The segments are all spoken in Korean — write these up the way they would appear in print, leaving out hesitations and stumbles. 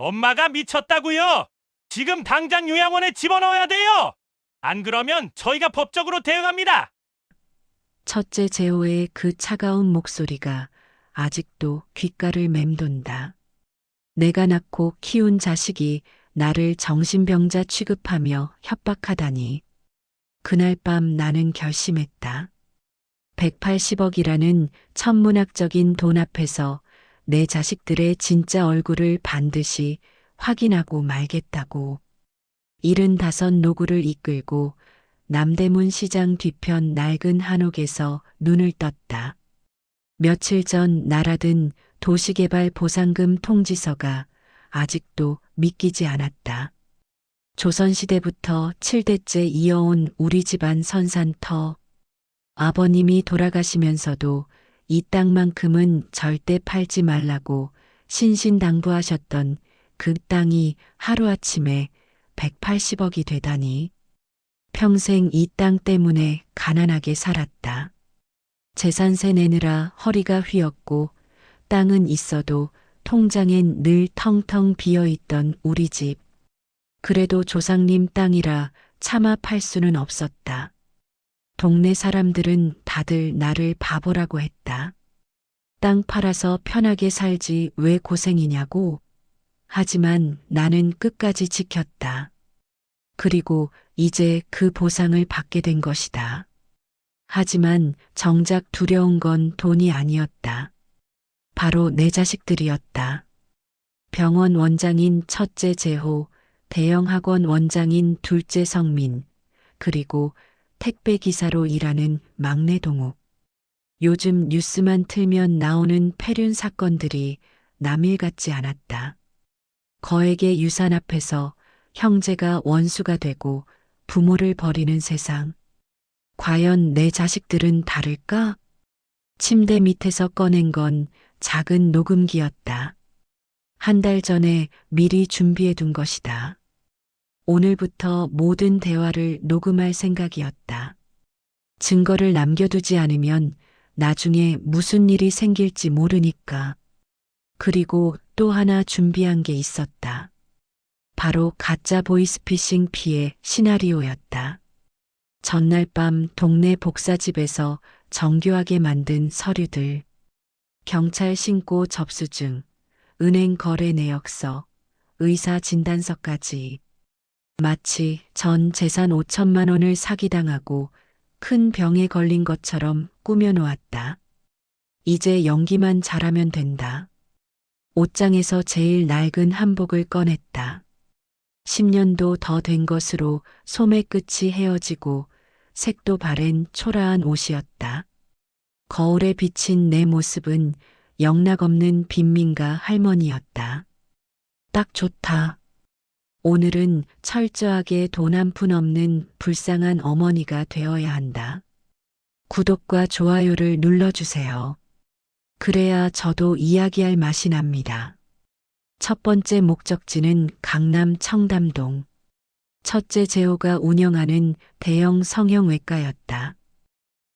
엄마가 미쳤다고요. 지금 당장 요양원에 집어넣어야 돼요. 안 그러면 저희가 법적으로 대응합니다. 첫째 재호의 그 차가운 목소리가 아직도 귓가를 맴돈다. 내가 낳고 키운 자식이 나를 정신병자 취급하며 협박하다니. 그날 밤 나는 결심했다. 180억이라는 천문학적인 돈 앞에서 내 자식들의 진짜 얼굴을 반드시 확인하고 말겠다고. 75 노구를 이끌고 남대문 시장 뒤편 낡은 한옥에서 눈을 떴다. 며칠 전 날아든 도시개발 보상금 통지서가 아직도 믿기지 않았다. 조선시대부터 7대째 이어온 우리 집안 선산터. 아버님이 돌아가시면서도 이 땅만큼은 절대 팔지 말라고 신신당부하셨던 그 땅이 하루아침에 180억이 되다니. 평생 이 땅 때문에 가난하게 살았다. 재산세 내느라 허리가 휘었고 땅은 있어도 통장엔 늘 텅텅 비어있던 우리 집. 그래도 조상님 땅이라 차마 팔 수는 없었다. 동네 사람들은 다들 나를 바보라고 했다. 땅 팔아서 편하게 살지 왜 고생이냐고. 하지만 나는 끝까지 지켰다. 그리고 이제 그 보상을 받게 된 것이다. 하지만 정작 두려운 건 돈이 아니었다. 바로 내 자식들이었다. 병원 원장인 첫째 재호, 대형 학원 원장인 둘째 성민, 그리고 택배 기사로 일하는 막내 동욱. 요즘 뉴스만 틀면 나오는 폐륜 사건들이 남일 같지 않았다. 거액의 유산 앞에서 형제가 원수가 되고 부모를 버리는 세상. 과연 내 자식들은 다를까? 침대 밑에서 꺼낸 건 작은 녹음기였다. 한 달 전에 미리 준비해 둔 것이다. 오늘부터 모든 대화를 녹음할 생각이었다. 증거를 남겨두지 않으면 나중에 무슨 일이 생길지 모르니까. 그리고 또 하나 준비한 게 있었다. 바로 가짜 보이스피싱 피해 시나리오였다. 전날 밤 동네 복사집에서 정교하게 만든 서류들, 경찰 신고 접수증, 은행 거래 내역서, 의사 진단서까지. 마치 전 재산 5천만 원을 사기당하고 큰 병에 걸린 것처럼 꾸며놓았다. 이제 연기만 잘하면 된다. 옷장에서 제일 낡은 한복을 꺼냈다. 10년도 더 된 것으로 소매 끝이 헤어지고 색도 바랜 초라한 옷이었다. 거울에 비친 내 모습은 영락없는 빈민가 할머니였다. 딱 좋다. 오늘은 철저하게 돈 한 푼 없는 불쌍한 어머니가 되어야 한다. 구독과 좋아요를 눌러주세요. 그래야 저도 이야기할 맛이 납니다. 첫 번째 목적지는 강남 청담동. 첫째 재호가 운영하는 대형 성형외과였다.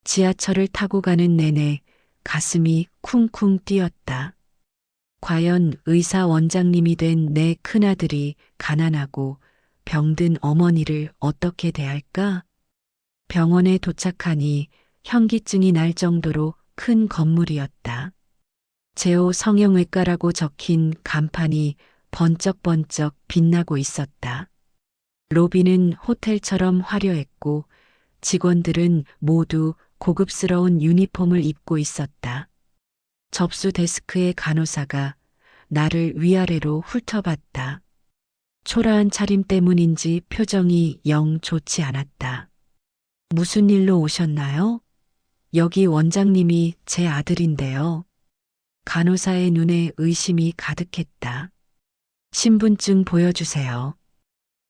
지하철을 타고 가는 내내 가슴이 쿵쿵 뛰었다. 과연 의사 원장님이 된 내 큰아들이 가난하고 병든 어머니를 어떻게 대할까? 병원에 도착하니 현기증이 날 정도로 큰 건물이었다. 재호 성형외과라고 적힌 간판이 번쩍번쩍 빛나고 있었다. 로비는 호텔처럼 화려했고 직원들은 모두 고급스러운 유니폼을 입고 있었다. 접수 데스크의 간호사가 나를 위아래로 훑어봤다. 초라한 차림 때문인지 표정이 영 좋지 않았다. 무슨 일로 오셨나요? 여기 원장님이 제 아들인데요. 간호사의 눈에 의심이 가득했다. 신분증 보여주세요.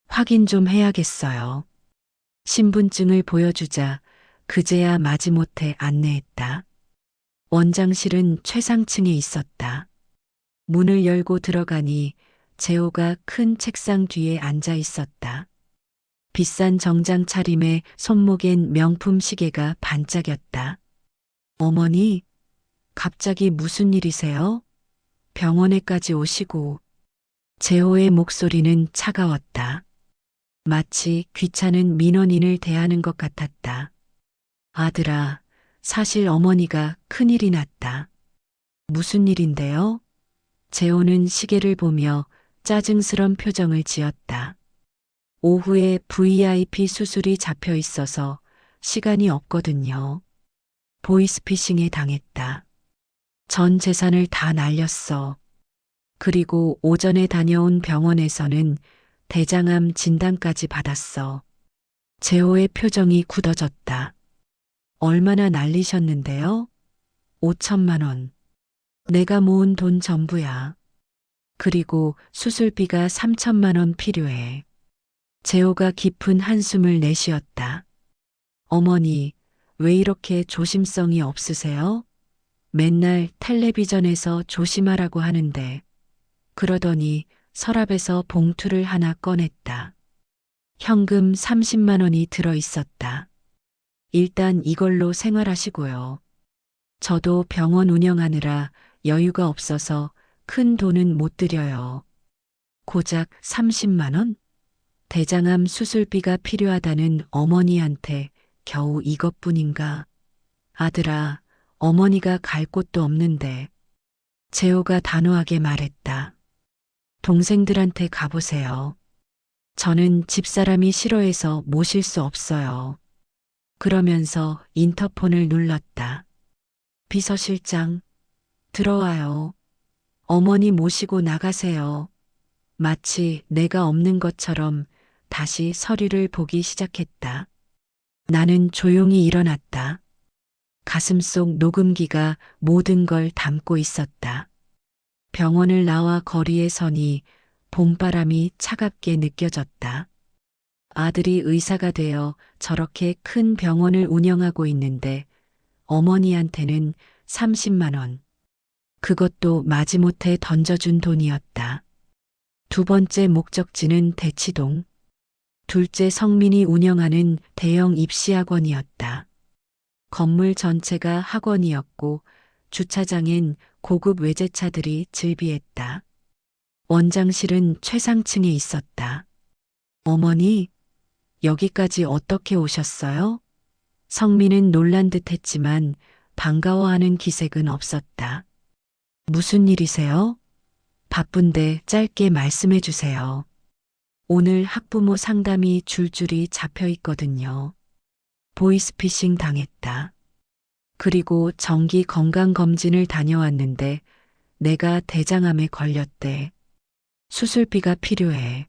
확인 좀 해야겠어요. 신분증을 보여주자 그제야 마지못해 안내했다. 원장실은 최상층에 있었다. 문을 열고 들어가니 재호가 큰 책상 뒤에 앉아 있었다. 비싼 정장 차림에 손목엔 명품 시계가 반짝였다. 어머니, 갑자기 무슨 일이세요? 병원에까지 오시고. 재호의 목소리는 차가웠다. 마치 귀찮은 민원인을 대하는 것 같았다. 아들아, 사실 어머니가 큰일이 났다. 무슨 일인데요? 재호는 시계를 보며 짜증스런 표정을 지었다. 오후에 VIP 수술이 잡혀 있어서 시간이 없거든요. 보이스피싱에 당했다. 전 재산을 다 날렸어. 그리고 오전에 다녀온 병원에서는 대장암 진단까지 받았어. 재호의 표정이 굳어졌다. 얼마나 날리셨는데요? 5천만 원. 내가 모은 돈 전부야. 그리고 수술비가 3천만 원 필요해. 재호가 깊은 한숨을 내쉬었다. 어머니, 왜 이렇게 조심성이 없으세요? 맨날 텔레비전에서 조심하라고 하는데. 그러더니 서랍에서 봉투를 하나 꺼냈다. 현금 30만 원이 들어 있었다. 일단 이걸로 생활하시고요. 저도 병원 운영하느라 여유가 없어서 큰 돈은 못 드려요. 고작 30만 원? 대장암 수술비가 필요하다는 어머니한테 겨우 이것뿐인가? 아들아, 어머니가 갈 곳도 없는데. 재호가 단호하게 말했다. 동생들한테 가보세요. 저는 집사람이 싫어해서 모실 수 없어요. 그러면서 인터폰을 눌렀다. 비서실장, 들어와요. 어머니 모시고 나가세요. 마치 내가 없는 것처럼 다시 서류를 보기 시작했다. 나는 조용히 일어났다. 가슴속 녹음기가 모든 걸 담고 있었다. 병원을 나와 거리에 서니 봄바람이 차갑게 느껴졌다. 아들이 의사가 되어 저렇게 큰 병원을 운영하고 있는데 어머니한테는 30만 원. 그것도 마지못해 던져준 돈이었다. 두 번째 목적지는 대치동. 둘째 성민이 운영하는 대형 입시학원이었다. 건물 전체가 학원이었고 주차장엔 고급 외제차들이 즐비했다. 원장실은 최상층에 있었다. 어머니, 여기까지 어떻게 오셨어요? 성민은 놀란 듯 했지만 반가워하는 기색은 없었다. 무슨 일이세요? 바쁜데 짧게 말씀해 주세요. 오늘 학부모 상담이 줄줄이 잡혀 있거든요. 보이스피싱 당했다. 그리고 정기 건강검진을 다녀왔는데 내가 대장암에 걸렸대. 수술비가 필요해.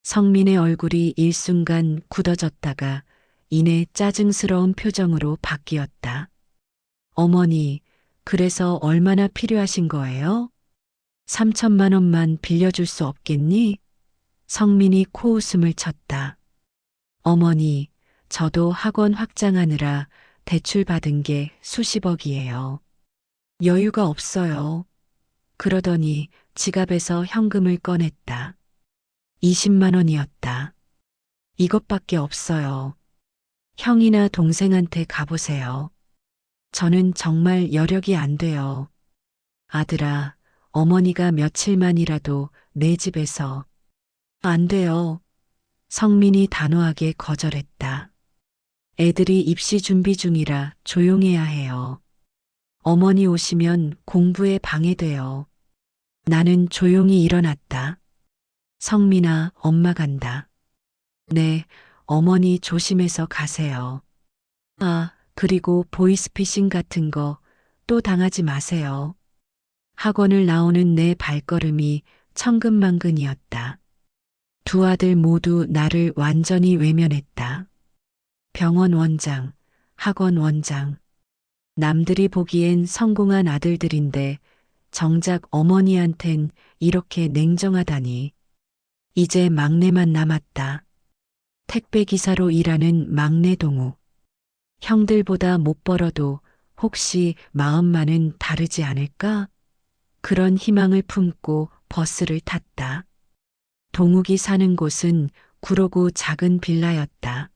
성민의 얼굴이 일순간 굳어졌다가 이내 짜증스러운 표정으로 바뀌었다. 어머니, 그래서 얼마나 필요하신 거예요? 3천만 원만 빌려줄 수 없겠니? 성민이 코웃음을 쳤다. 어머니, 저도 학원 확장하느라 대출 받은 게 수십억이에요. 여유가 없어요. 그러더니 지갑에서 현금을 꺼냈다. 20만 원이었다. 이것밖에 없어요. 형이나 동생한테 가보세요. 저는 정말 여력이 안 돼요. 아들아, 어머니가 며칠만이라도 내 집에서. 안 돼요. 성민이 단호하게 거절했다. 애들이 입시 준비 중이라 조용해야 해요. 어머니 오시면 공부에 방해돼요. 나는 조용히 일어났다. 성민아, 엄마 간다. 네, 어머니 조심해서 가세요. 아, 그리고 보이스피싱 같은 거 또 당하지 마세요. 학원을 나오는 내 발걸음이 천근만근이었다. 두 아들 모두 나를 완전히 외면했다. 병원 원장, 학원 원장. 남들이 보기엔 성공한 아들들인데 정작 어머니한텐 이렇게 냉정하다니. 이제 막내만 남았다. 택배기사로 일하는 막내 동우. 형들보다 못 벌어도 혹시 마음만은 다르지 않을까? 그런 희망을 품고 버스를 탔다. 동욱이 사는 곳은 구로구 작은 빌라였다.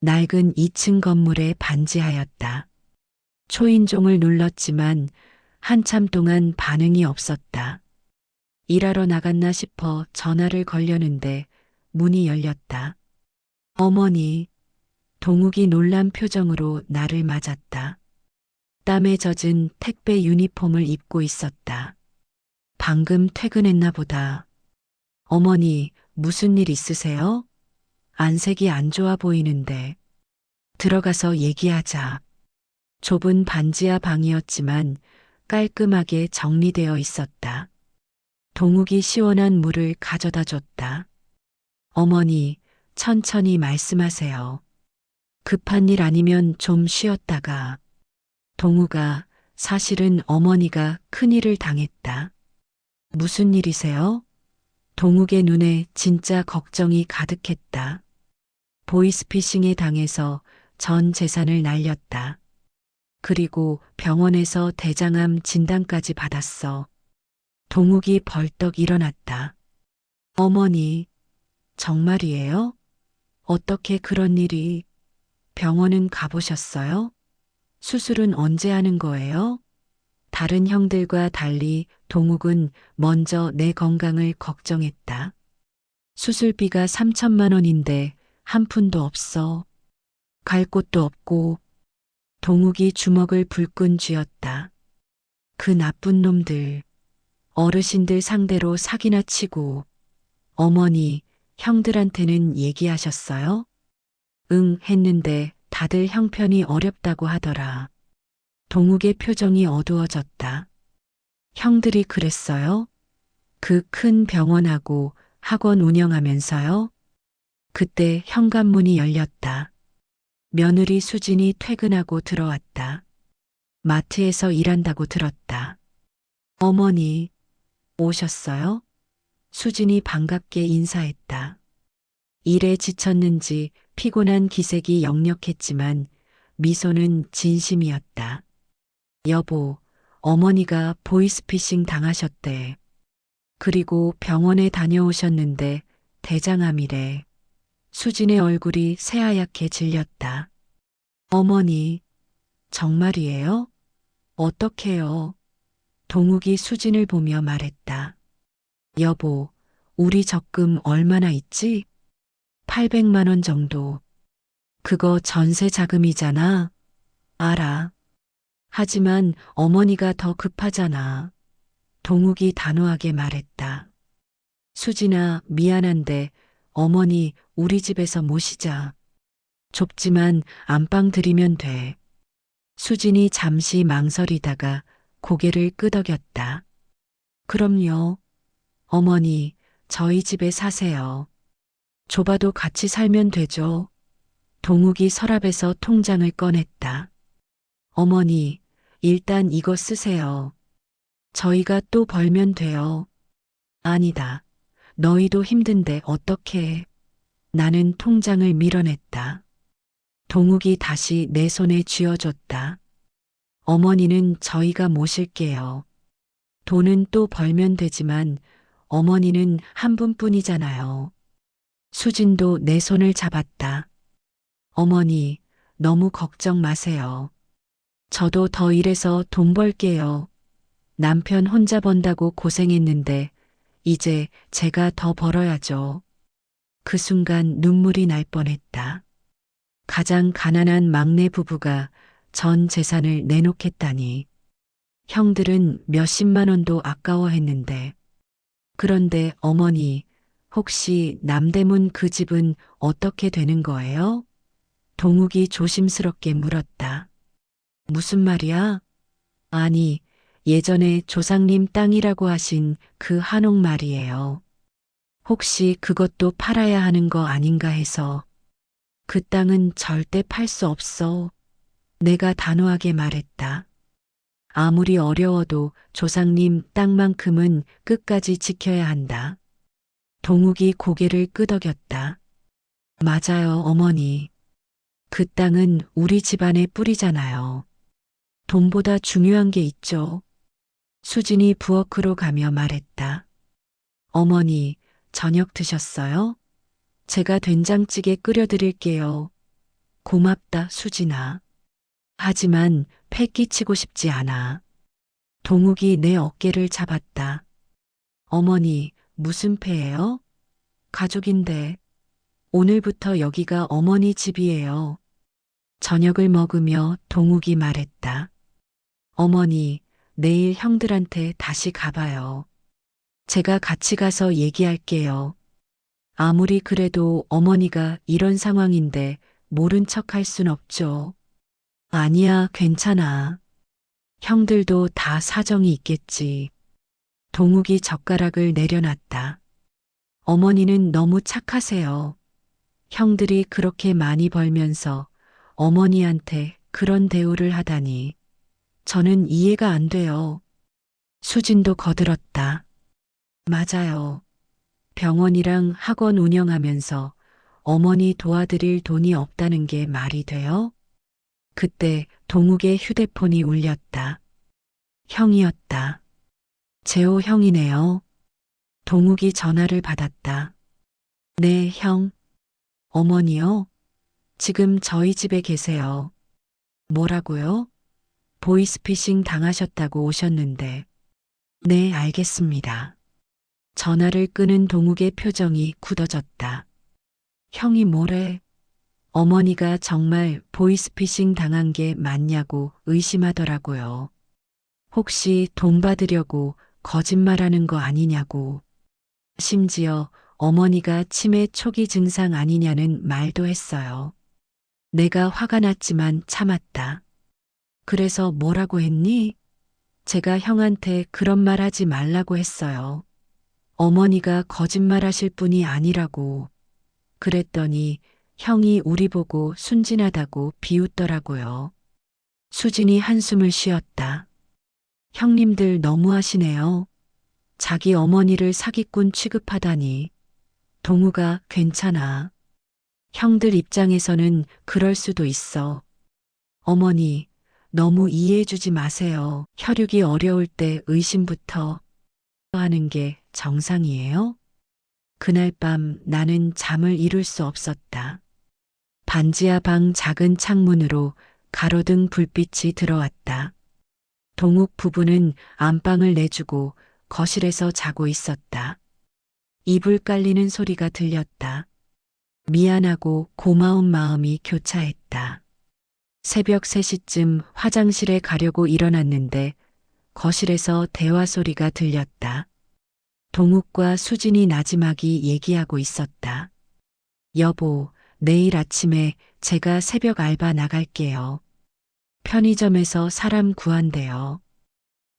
낡은 2층 건물에 반지하였다. 초인종을 눌렀지만 한참 동안 반응이 없었다. 일하러 나갔나 싶어 전화를 걸려는데 문이 열렸다. 어머니, 동욱이 놀란 표정으로 나를 맞았다. 땀에 젖은 택배 유니폼을 입고 있었다. 방금 퇴근했나 보다. 어머니, 무슨 일 있으세요? 안색이 안 좋아 보이는데. 들어가서 얘기하자. 좁은 반지하 방이었지만 깔끔하게 정리되어 있었다. 동욱이 시원한 물을 가져다 줬다. 어머니, 천천히 말씀하세요. 급한 일 아니면 좀 쉬었다가. 동욱아, 사실은 어머니가 큰일을 당했다. 무슨 일이세요? 동욱의 눈에 진짜 걱정이 가득했다. 보이스피싱에 당해서 전 재산을 날렸다. 그리고 병원에서 대장암 진단까지 받았어. 동욱이 벌떡 일어났다. 어머니, 정말이에요? 어떻게 그런 일이? 병원은 가보셨어요? 수술은 언제 하는 거예요? 다른 형들과 달리 동욱은 먼저 내 건강을 걱정했다. 수술비가 3천만 원인데 한 푼도 없어. 갈 곳도 없고. 동욱이 주먹을 불끈 쥐었다. 그 나쁜 놈들. 어르신들 상대로 사기나 치고. 어머니, 형들한테는 얘기하셨어요? 응, 했는데 다들 형편이 어렵다고 하더라. 동욱의 표정이 어두워졌다. 형들이 그랬어요? 그 큰 병원하고 학원 운영하면서요? 그때 현관문이 열렸다. 며느리 수진이 퇴근하고 들어왔다. 마트에서 일한다고 들었다. 어머니, 오셨어요? 수진이 반갑게 인사했다. 일에 지쳤는지 피곤한 기색이 역력했지만 미소는 진심이었다. 여보, 어머니가 보이스피싱 당하셨대. 그리고 병원에 다녀오셨는데 대장암이래. 수진의 얼굴이 새하얗게 질렸다. 어머니, 정말이에요? 어떡해요? 동욱이 수진을 보며 말했다. 여보, 우리 적금 얼마나 있지? 800만 원 정도. 그거 전세 자금이잖아. 알아. 하지만 어머니가 더 급하잖아. 동욱이 단호하게 말했다. 수진아, 미안한데 어머니 우리 집에서 모시자. 좁지만 안방 들이면 돼. 수진이 잠시 망설이다가 고개를 끄덕였다. 그럼요. 어머니, 저희 집에 사세요. 좁아도 같이 살면 되죠. 동욱이 서랍에서 통장을 꺼냈다. 어머니, 일단 이거 쓰세요. 저희가 또 벌면 돼요. 아니다. 너희도 힘든데 어떡해. 나는 통장을 밀어냈다. 동욱이 다시 내 손에 쥐어줬다. 어머니는 저희가 모실게요. 돈은 또 벌면 되지만 어머니는 한 분뿐이잖아요. 수진도 내 손을 잡았다. 어머니, 너무 걱정 마세요. 저도 더 일해서 돈 벌게요. 남편 혼자 번다고 고생했는데 이제 제가 더 벌어야죠. 그 순간 눈물이 날 뻔했다. 가장 가난한 막내 부부가 전 재산을 내놓겠다니. 형들은 몇십만 원도 아까워했는데. 그런데 어머니, 혹시 남대문 그 집은 어떻게 되는 거예요? 동욱이 조심스럽게 물었다. 무슨 말이야? 아니, 예전에 조상님 땅이라고 하신 그 한옥 말이에요. 혹시 그것도 팔아야 하는 거 아닌가 해서. 그 땅은 절대 팔 수 없어. 내가 단호하게 말했다. 아무리 어려워도 조상님 땅만큼은 끝까지 지켜야 한다. 동욱이 고개를 끄덕였다. 맞아요, 어머니. 그 땅은 우리 집안의 뿌리잖아요. 돈보다 중요한 게 있죠. 수진이 부엌으로 가며 말했다. 어머니, 저녁 드셨어요? 제가 된장찌개 끓여드릴게요. 고맙다, 수진아. 하지만 패 끼치고 싶지 않아. 동욱이 내 어깨를 잡았다. 어머니, 무슨 패예요? 가족인데. 오늘부터 여기가 어머니 집이에요. 저녁을 먹으며 동욱이 말했다. 어머니, 내일 형들한테 다시 가봐요. 제가 같이 가서 얘기할게요. 아무리 그래도 어머니가 이런 상황인데 모른 척 할 순 없죠. 아니야, 괜찮아. 형들도 다 사정이 있겠지. 동욱이 젓가락을 내려놨다. 어머니는 너무 착하세요. 형들이 그렇게 많이 벌면서 어머니한테 그런 대우를 하다니. 저는 이해가 안 돼요. 수진도 거들었다. 맞아요. 병원이랑 학원 운영하면서 어머니 도와드릴 돈이 없다는 게 말이 돼요? 그때 동욱의 휴대폰이 울렸다. 형이었다. 재호 형이네요. 동욱이 전화를 받았다. 네, 형. 어머니요? 지금 저희 집에 계세요. 뭐라고요? 보이스피싱 당하셨다고 오셨는데. 네, 알겠습니다. 전화를 끄는 동욱의 표정이 굳어졌다. 형이 뭐래? 어머니가 정말 보이스피싱 당한 게 맞냐고 의심하더라고요. 혹시 돈 받으려고 거짓말하는 거 아니냐고. 심지어 어머니가 치매 초기 증상 아니냐는 말도 했어요. 내가 화가 났지만 참았다. 그래서 뭐라고 했니? 제가 형한테 그런 말 하지 말라고 했어요. 어머니가 거짓말하실 분이 아니라고. 그랬더니 형이 우리 보고 순진하다고 비웃더라고요. 수진이 한숨을 쉬었다. 형님들 너무하시네요. 자기 어머니를 사기꾼 취급하다니. 동우가 괜찮아. 형들 입장에서는 그럴 수도 있어. 어머니, 너무 이해해주지 마세요. 혈육이 어려울 때 의심부터 하는 게 정상이에요? 그날 밤 나는 잠을 이룰 수 없었다. 반지하 방 작은 창문으로 가로등 불빛이 들어왔다. 동욱 부부는 안방을 내주고 거실에서 자고 있었다. 이불 깔리는 소리가 들렸다. 미안하고 고마운 마음이 교차했다. 새벽 3시쯤 화장실에 가려고 일어났는데 거실에서 대화 소리가 들렸다. 동욱과 수진이 나지막이 얘기하고 있었다. 여보, 내일 아침에 제가 새벽 알바 나갈게요. 편의점에서 사람 구한대요.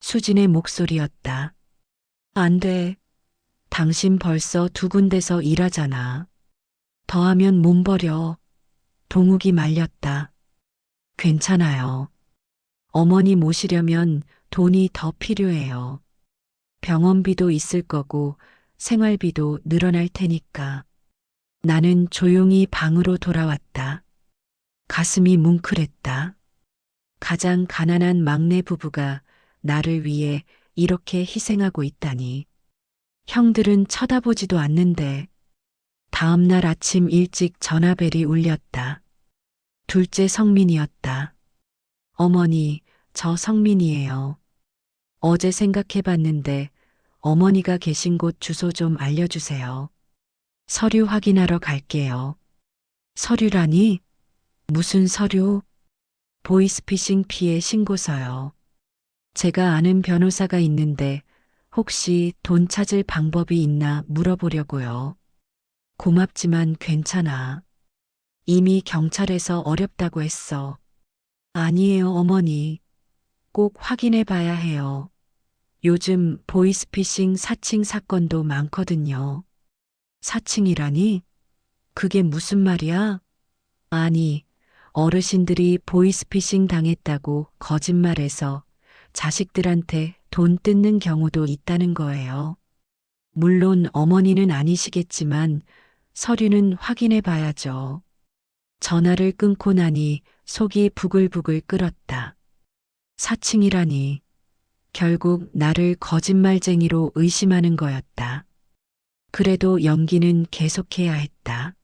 수진의 목소리였다. 안 돼. 당신 벌써 2군데서 일하잖아. 더하면 몸 버려. 동욱이 말렸다. 괜찮아요. 어머니 모시려면 돈이 더 필요해요. 병원비도 있을 거고 생활비도 늘어날 테니까. 나는 조용히 방으로 돌아왔다. 가슴이 뭉클했다. 가장 가난한 막내 부부가 나를 위해 이렇게 희생하고 있다니. 형들은 쳐다보지도 않는데. 다음 날 아침 일찍 전화벨이 울렸다. 둘째 성민이었다. 어머니, 저 성민이에요. 어제 생각해봤는데 어머니가 계신 곳 주소 좀 알려주세요. 서류 확인하러 갈게요. 서류라니? 무슨 서류? 보이스피싱 피해 신고서요. 제가 아는 변호사가 있는데 혹시 돈 찾을 방법이 있나 물어보려고요. 고맙지만 괜찮아. 이미 경찰에서 어렵다고 했어. 아니에요, 어머니. 꼭 확인해 봐야 해요. 요즘 보이스피싱 사칭 사건도 많거든요. 사칭이라니? 그게 무슨 말이야? 아니, 어르신들이 보이스피싱 당했다고 거짓말해서 자식들한테 돈 뜯는 경우도 있다는 거예요. 물론 어머니는 아니시겠지만 서류는 확인해 봐야죠. 전화를 끊고 나니 속이 부글부글 끓었다. 사칭이라니. 결국 나를 거짓말쟁이로 의심하는 거였다. 그래도 연기는 계속해야 했다.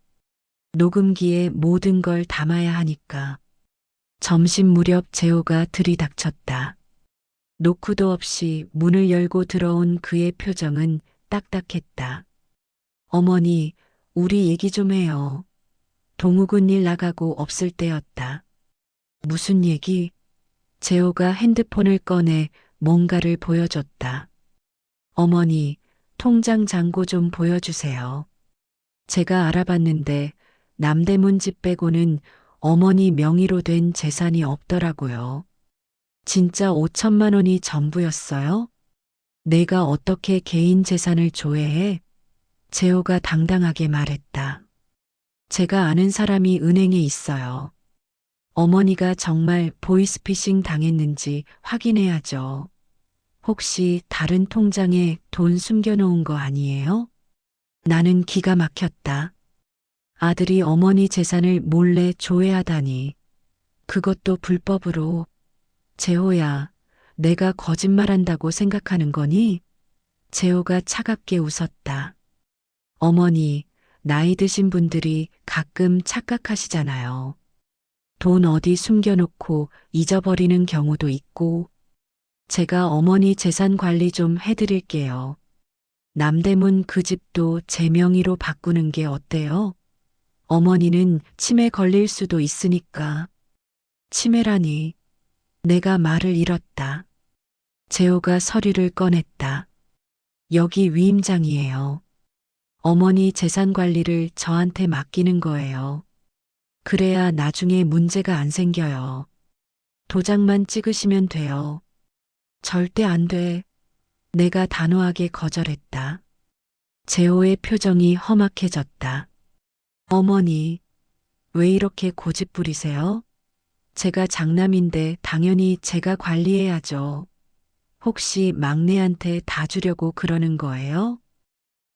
녹음기에 모든 걸 담아야 하니까. 점심 무렵 재호가 들이닥쳤다. 노크도 없이 문을 열고 들어온 그의 표정은 딱딱했다. 어머니, 우리 얘기 좀 해요. 동욱은 일 나가고 없을 때였다. 무슨 얘기? 재호가 핸드폰을 꺼내 뭔가를 보여줬다. 어머니, 통장 잔고 좀 보여주세요. 제가 알아봤는데 남대문 집 빼고는 어머니 명의로 된 재산이 없더라고요. 진짜 5천만 원이 전부였어요? 내가 어떻게 개인 재산을 조회해? 재호가 당당하게 말했다. 제가 아는 사람이 은행에 있어요. 어머니가 정말 보이스피싱 당했는지 확인해야죠. 혹시 다른 통장에 돈 숨겨놓은 거 아니에요? 나는 기가 막혔다. 아들이 어머니 재산을 몰래 조회하다니. 그것도 불법으로. 재호야, 내가 거짓말한다고 생각하는 거니? 재호가 차갑게 웃었다. 어머니, 나이 드신 분들이 가끔 착각하시잖아요. 돈 어디 숨겨놓고 잊어버리는 경우도 있고. 제가 어머니 재산 관리 좀 해드릴게요. 남대문 그 집도 제 명의로 바꾸는 게 어때요? 어머니는 치매 걸릴 수도 있으니까. 치매라니. 내가 말을 잃었다. 재호가 서류를 꺼냈다. 여기 위임장이에요. 어머니 재산 관리를 저한테 맡기는 거예요. 그래야 나중에 문제가 안 생겨요. 도장만 찍으시면 돼요. 절대 안 돼. 내가 단호하게 거절했다. 재호의 표정이 험악해졌다. 어머니, 왜 이렇게 고집 부리세요? 제가 장남인데 당연히 제가 관리해야죠. 혹시 막내한테 다 주려고 그러는 거예요?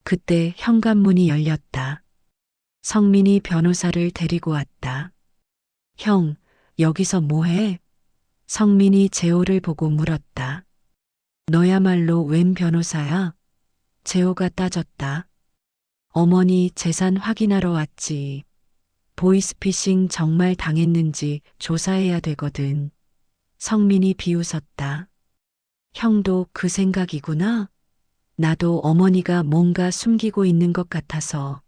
그때 현관문이 열렸다. 성민이 변호사를 데리고 왔다. 형, 여기서 뭐해? 성민이 재호를 보고 물었다. 너야말로 웬 변호사야? 재호가 따졌다. 어머니 재산 확인하러 왔지. 보이스피싱 정말 당했는지 조사해야 되거든. 성민이 비웃었다. 형도 그 생각이구나? 나도 어머니가 뭔가 숨기고 있는 것 같아서.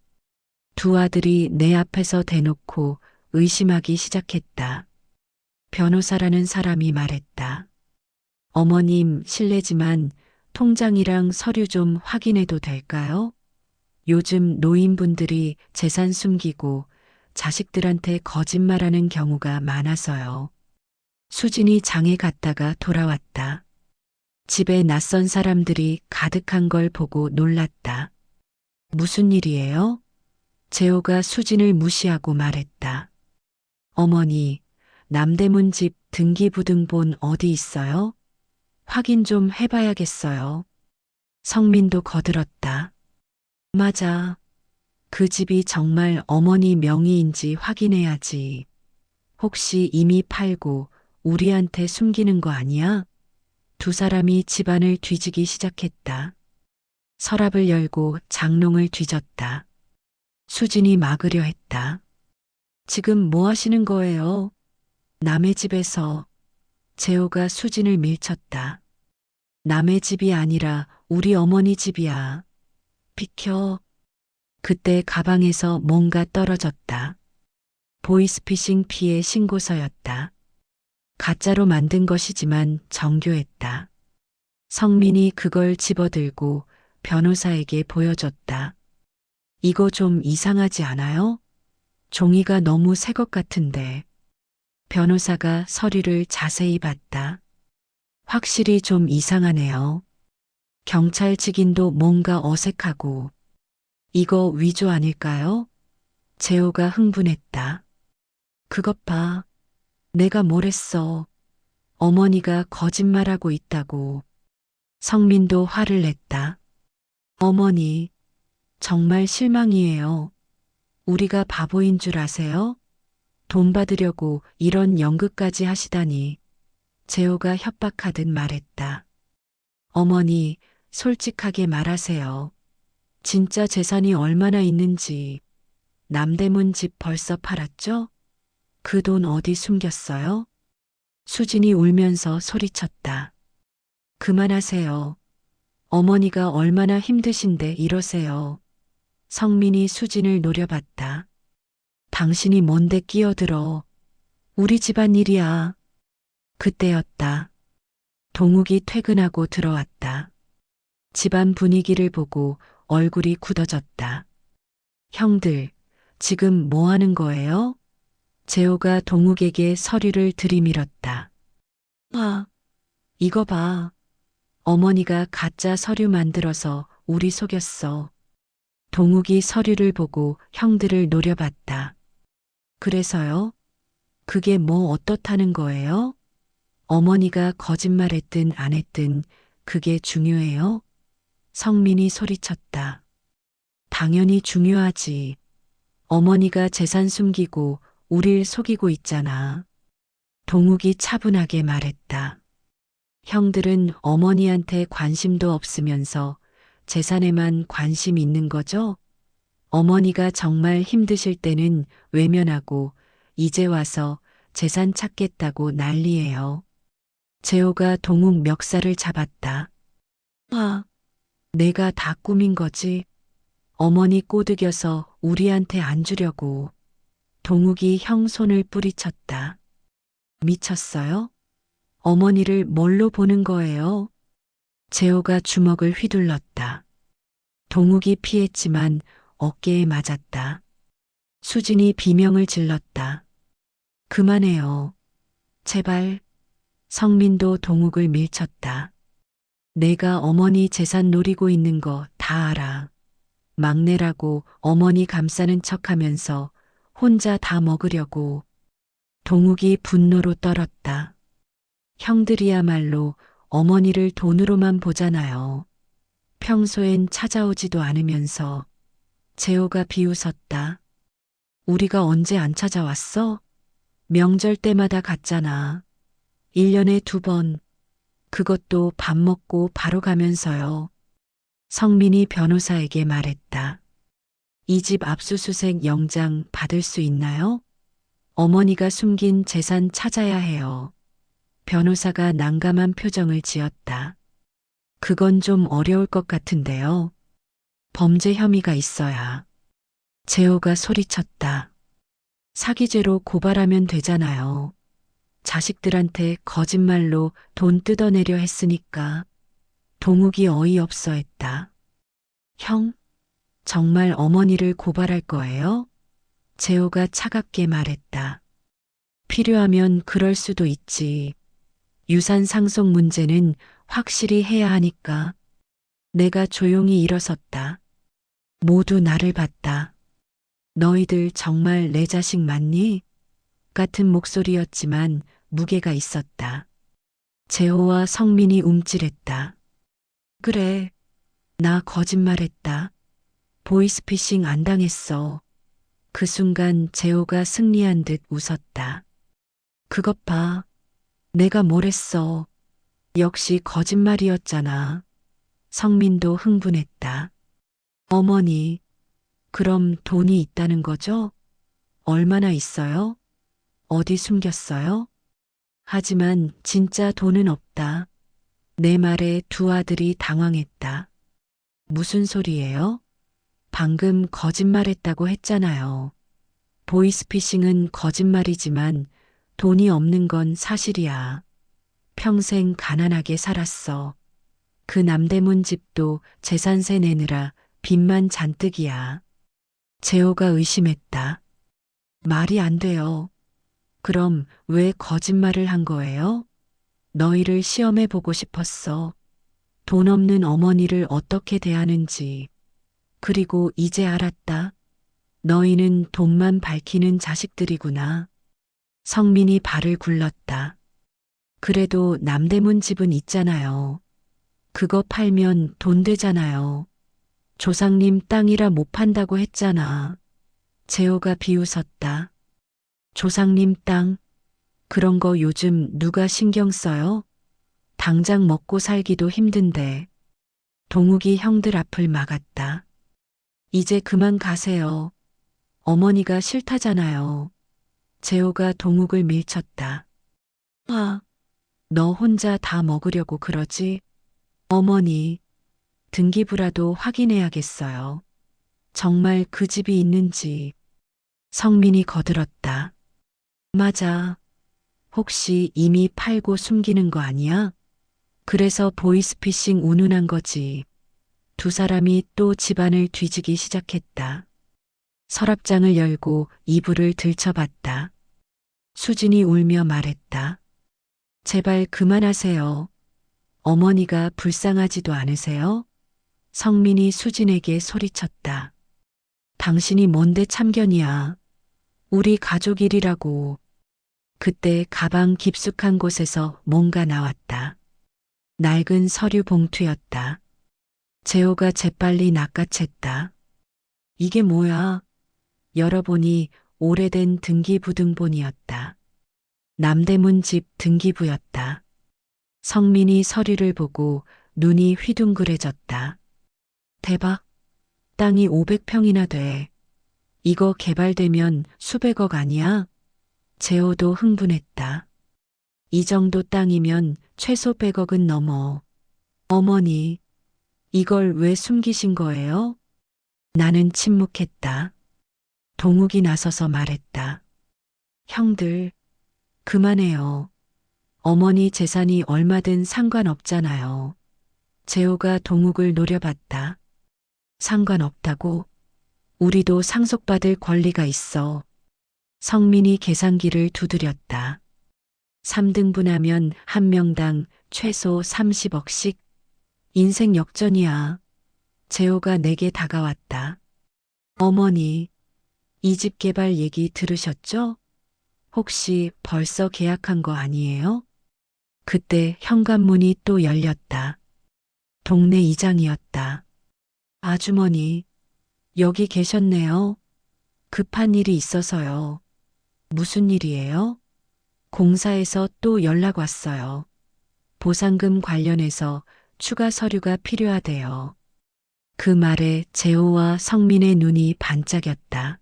두 아들이 내 앞에서 대놓고 의심하기 시작했다. 변호사라는 사람이 말했다. 어머님, 실례지만 통장이랑 서류 좀 확인해도 될까요? 요즘 노인분들이 재산 숨기고 자식들한테 거짓말하는 경우가 많아서요. 수진이 장에 갔다가 돌아왔다. 집에 낯선 사람들이 가득한 걸 보고 놀랐다. 무슨 일이에요? 재호가 수진을 무시하고 말했다. 어머니, 남대문 집 등기부등본 어디 있어요? 확인 좀 해봐야겠어요. 성민도 거들었다. 맞아. 그 집이 정말 어머니 명의인지 확인해야지. 혹시 이미 팔고 우리한테 숨기는 거 아니야? 두 사람이 집안을 뒤지기 시작했다. 서랍을 열고 장롱을 뒤졌다. 수진이 막으려 했다. 지금 뭐 하시는 거예요? 남의 집에서. 재호가 수진을 밀쳤다. 남의 집이 아니라 우리 어머니 집이야. 비켜. 그때 가방에서 뭔가 떨어졌다. 보이스피싱 피해 신고서였다. 가짜로 만든 것이지만 정교했다. 성민이 그걸 집어들고 변호사에게 보여줬다. 이거 좀 이상하지 않아요? 종이가 너무 새 것 같은데. 변호사가 서류를 자세히 봤다. 확실히 좀 이상하네요. 경찰 직인도 뭔가 어색하고. 이거 위조 아닐까요? 재호가 흥분했다. 그것 봐. 내가 뭘 했어. 어머니가 거짓말하고 있다고. 성민도 화를 냈다. 어머니, 정말 실망이에요. 우리가 바보인 줄 아세요? 돈 받으려고 이런 연극까지 하시다니. 재호가 협박하듯 말했다. 어머니, 솔직하게 말하세요. 진짜 재산이 얼마나 있는지. 남대문 집 벌써 팔았죠? 그 돈 어디 숨겼어요? 수진이 울면서 소리쳤다. 그만하세요. 어머니가 얼마나 힘드신데 이러세요. 성민이 수진을 노려봤다. 당신이 뭔데 끼어들어. 우리 집안 일이야. 그때였다. 동욱이 퇴근하고 들어왔다. 집안 분위기를 보고 얼굴이 굳어졌다. 형들, 지금 뭐 하는 거예요? 재호가 동욱에게 서류를 들이밀었다. 이거 봐. 어머니가 가짜 서류 만들어서 우리 속였어. 동욱이 서류를 보고 형들을 노려봤다. 그래서요? 그게 뭐 어떻다는 거예요? 어머니가 거짓말했든 안 했든 그게 중요해요? 성민이 소리쳤다. 당연히 중요하지. 어머니가 재산 숨기고 우릴 속이고 있잖아. 동욱이 차분하게 말했다. 형들은 어머니한테 관심도 없으면서 재산에만 관심 있는 거죠? 어머니가 정말 힘드실 때는 외면하고 이제 와서 재산 찾겠다고 난리예요. 재호가 동욱 멱살을 잡았다. 내가 다 꾸민 거지. 어머니 꼬드겨서 우리한테 안 주려고. 동욱이 형 손을 뿌리쳤다. 미쳤어요? 어머니를 뭘로 보는 거예요? 재호가 주먹을 휘둘렀다. 동욱이 피했지만 어깨에 맞았다. 수진이 비명을 질렀다. 그만해요. 제발. 성민도 동욱을 밀쳤다. 내가 어머니 재산 노리고 있는 거 다 알아. 막내라고 어머니 감싸는 척하면서 혼자 다 먹으려고. 동욱이 분노로 떨었다. 형들이야말로 어머니를 돈으로만 보잖아요. 평소엔 찾아오지도 않으면서. 재호가 비웃었다. 우리가 언제 안 찾아왔어? 명절 때마다 갔잖아. 1년에 2번. 그것도 밥 먹고 바로 가면서요. 성민이 변호사에게 말했다. 이 집 압수수색 영장 받을 수 있나요? 어머니가 숨긴 재산 찾아야 해요. 변호사가 난감한 표정을 지었다. 그건 좀 어려울 것 같은데요. 범죄 혐의가 있어야. 재호가 소리쳤다. 사기죄로 고발하면 되잖아요. 자식들한테 거짓말로 돈 뜯어내려 했으니까. 동욱이 어이없어 했다. 형, 정말 어머니를 고발할 거예요? 재호가 차갑게 말했다. 필요하면 그럴 수도 있지. 유산 상속 문제는 확실히 해야 하니까. 내가 조용히 일어섰다. 모두 나를 봤다. 너희들 정말 내 자식 맞니? 같은 목소리였지만 무게가 있었다. 재호와 성민이 움찔했다. 그래, 나 거짓말했다. 보이스피싱 안 당했어. 그 순간 재호가 승리한 듯 웃었다. 그것 봐. 내가 뭘 했어. 역시 거짓말이었잖아. 성민도 흥분했다. 어머니, 그럼 돈이 있다는 거죠? 얼마나 있어요? 어디 숨겼어요? 하지만 진짜 돈은 없다. 내 말에 두 아들이 당황했다. 무슨 소리예요? 방금 거짓말했다고 했잖아요. 보이스피싱은 거짓말이지만 돈이 없는 건 사실이야. 평생 가난하게 살았어. 그 남대문 집도 재산세 내느라 빚만 잔뜩이야. 재호가 의심했다. 말이 안 돼요. 그럼 왜 거짓말을 한 거예요? 너희를 시험해 보고 싶었어. 돈 없는 어머니를 어떻게 대하는지. 그리고 이제 알았다. 너희는 돈만 밝히는 자식들이구나. 성민이 발을 굴렀다. 그래도 남대문 집은 있잖아요. 그거 팔면 돈 되잖아요. 조상님 땅이라 못 판다고 했잖아. 재호가 비웃었다. 조상님 땅? 그런 거 요즘 누가 신경 써요? 당장 먹고 살기도 힘든데. 동욱이 형들 앞을 막았다. 이제 그만 가세요. 어머니가 싫다잖아요. 재호가 동욱을 밀쳤다. 너 혼자 다 먹으려고 그러지? 어머니, 등기부라도 확인해야겠어요. 정말 그 집이 있는지. 성민이 거들었다. 맞아. 혹시 이미 팔고 숨기는 거 아니야? 그래서 보이스피싱 운운한 거지. 두 사람이 또 집안을 뒤지기 시작했다. 서랍장을 열고 이불을 들춰봤다. 수진이 울며 말했다. 제발 그만하세요. 어머니가 불쌍하지도 않으세요? 성민이 수진에게 소리쳤다. 당신이 뭔데 참견이야. 우리 가족 일이라고. 그때 가방 깊숙한 곳에서 뭔가 나왔다. 낡은 서류 봉투였다. 재호가 재빨리 낚아챘다. 이게 뭐야? 열어보니 오래된 등기부등본이었다. 남대문 집 등기부였다. 성민이 서류를 보고 눈이 휘둥그레졌다. 대박! 땅이 500평이나 돼. 이거 개발되면 수백억 아니야? 재호도 흥분했다. 이 정도 땅이면 최소 100억은 넘어. 어머니, 이걸 왜 숨기신 거예요? 나는 침묵했다. 동욱이 나서서 말했다. 형들, 그만해요. 어머니 재산이 얼마든 상관없잖아요. 재호가 동욱을 노려봤다. 상관없다고? 우리도 상속받을 권리가 있어. 성민이 계산기를 두드렸다. 3등분하면 한 명당 최소 30억씩. 인생 역전이야. 재호가 내게 다가왔다. 어머니, 이 집 개발 얘기 들으셨죠? 혹시 벌써 계약한 거 아니에요? 그때 현관문이 또 열렸다. 동네 이장이었다. 아주머니, 여기 계셨네요. 급한 일이 있어서요. 무슨 일이에요? 공사에서 또 연락 왔어요. 보상금 관련해서 추가 서류가 필요하대요. 그 말에 재호와 성민의 눈이 반짝였다.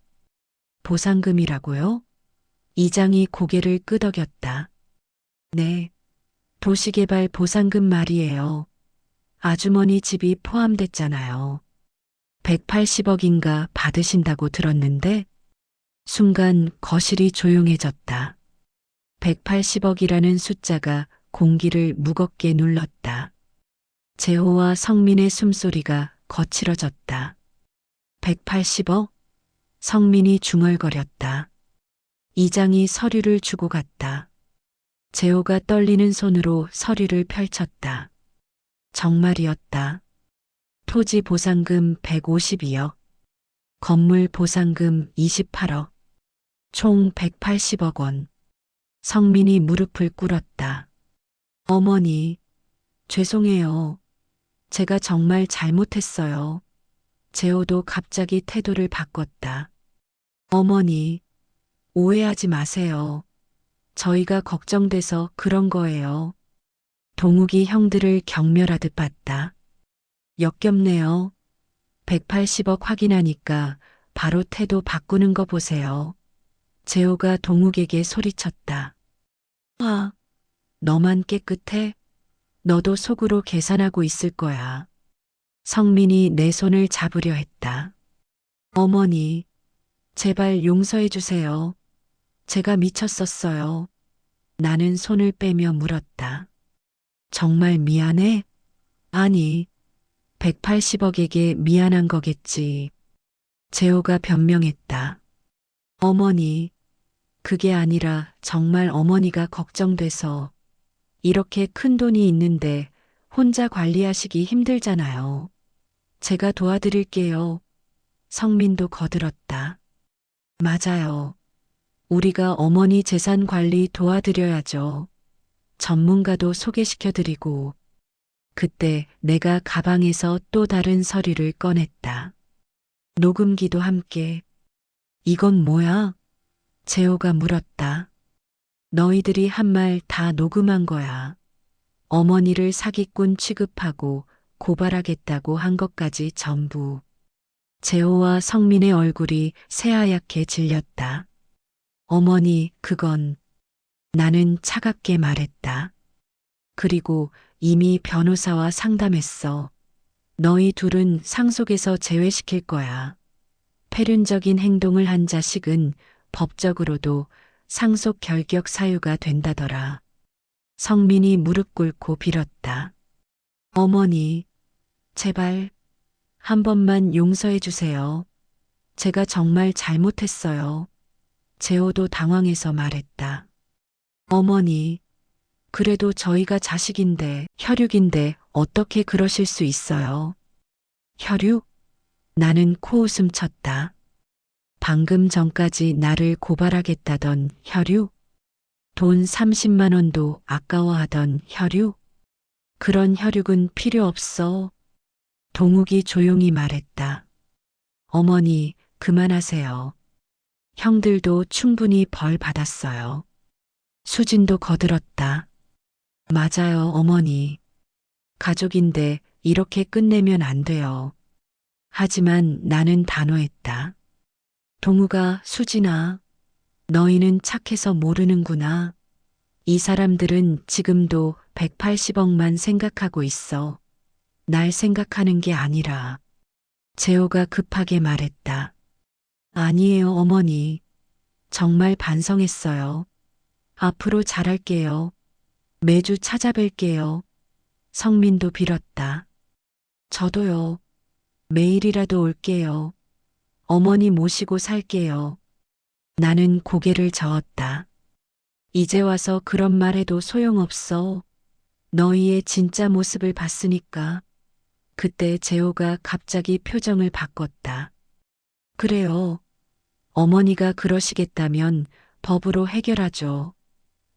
보상금이라고요? 이장이 고개를 끄덕였다. 네, 도시개발 보상금 말이에요. 아주머니 집이 포함됐잖아요. 180억인가 받으신다고 들었는데 순간 거실이 조용해졌다. 180억이라는 숫자가 공기를 무겁게 눌렀다. 재호와 성민의 숨소리가 거칠어졌다. 180억? 성민이 중얼거렸다. 이장이 서류를 주고 갔다. 재호가 떨리는 손으로 서류를 펼쳤다. 정말이었다. 토지 보상금 152억, 건물 보상금 28억, 총 180억 원. 성민이 무릎을 꿇었다. 어머니, 죄송해요. 제가 정말 잘못했어요. 재호도 갑자기 태도를 바꿨다. 어머니, 오해하지 마세요. 저희가 걱정돼서 그런 거예요. 동욱이 형들을 경멸하듯 봤다. 역겹네요. 180억 확인하니까 바로 태도 바꾸는 거 보세요. 재호가 동욱에게 소리쳤다. 아, 너만 깨끗해? 너도 속으로 계산하고 있을 거야. 성민이 내 손을 잡으려 했다. 어머니, 제발 용서해 주세요. 제가 미쳤었어요. 나는 손을 빼며 물었다. 정말 미안해? 아니, 180억에게 미안한 거겠지. 재호가 변명했다. 어머니, 그게 아니라 정말 어머니가 걱정돼서. 이렇게 큰 돈이 있는데 혼자 관리하시기 힘들잖아요. 제가 도와드릴게요. 성민도 거들었다. 맞아요. 우리가 어머니 재산 관리 도와드려야죠. 전문가도 소개시켜드리고. 그때 내가 가방에서 또 다른 서류를 꺼냈다. 녹음기도 함께. 이건 뭐야? 재호가 물었다. 너희들이 한 말 다 녹음한 거야. 어머니를 사기꾼 취급하고 고발하겠다고 한 것까지 전부. 재호와 성민의 얼굴이 새하얗게 질렸다. 어머니, 그건. 나는 차갑게 말했다. 그리고 이미 변호사와 상담했어. 너희 둘은 상속에서 제외시킬 거야. 폐륜적인 행동을 한 자식은 법적으로도 상속 결격 사유가 된다더라. 성민이 무릎 꿇고 빌었다. 어머니, 제발 한 번만 용서해 주세요. 제가 정말 잘못했어요. 재호도 당황해서 말했다. 어머니, 그래도 저희가 자식인데, 혈육인데 어떻게 그러실 수 있어요? 혈육? 나는 코웃음 쳤다. 방금 전까지 나를 고발하겠다던 혈육? 돈 30만 원도 아까워하던 혈육? 그런 혈육은 필요 없어. 동욱이 조용히 말했다. 어머니, 그만하세요. 형들도 충분히 벌 받았어요. 수진도 거들었다. 맞아요, 어머니. 가족인데 이렇게 끝내면 안 돼요. 하지만 나는 단호했다. 동우가, 수진아, 너희는 착해서 모르는구나. 이 사람들은 지금도 180억만 생각하고 있어. 날 생각하는 게 아니라. 재호가 급하게 말했다. 아니에요, 어머니. 정말 반성했어요. 앞으로 잘할게요. 매주 찾아뵐게요. 성민도 빌었다. 저도요. 매일이라도 올게요. 어머니 모시고 살게요. 나는 고개를 저었다. 이제 와서 그런 말 해도 소용없어. 너희의 진짜 모습을 봤으니까. 그때 재호가 갑자기 표정을 바꿨다. 그래요. 어머니가 그러시겠다면 법으로 해결하죠.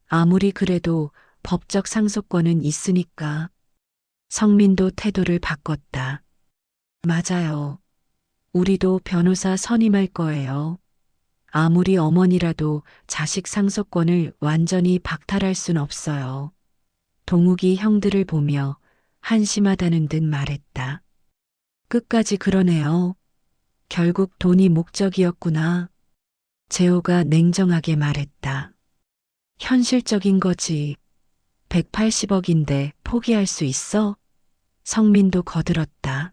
아무리 그래도 법적 상속권은 있으니까. 성민도 태도를 바꿨다. 맞아요. 우리도 변호사 선임할 거예요. 아무리 어머니라도 자식 상속권을 완전히 박탈할 순 없어요. 동욱이 형들을 보며 한심하다는 듯 말했다. 끝까지 그러네요. 결국 돈이 목적이었구나. 재호가 냉정하게 말했다. 현실적인 거지. 180억인데 포기할 수 있어? 성민도 거들었다.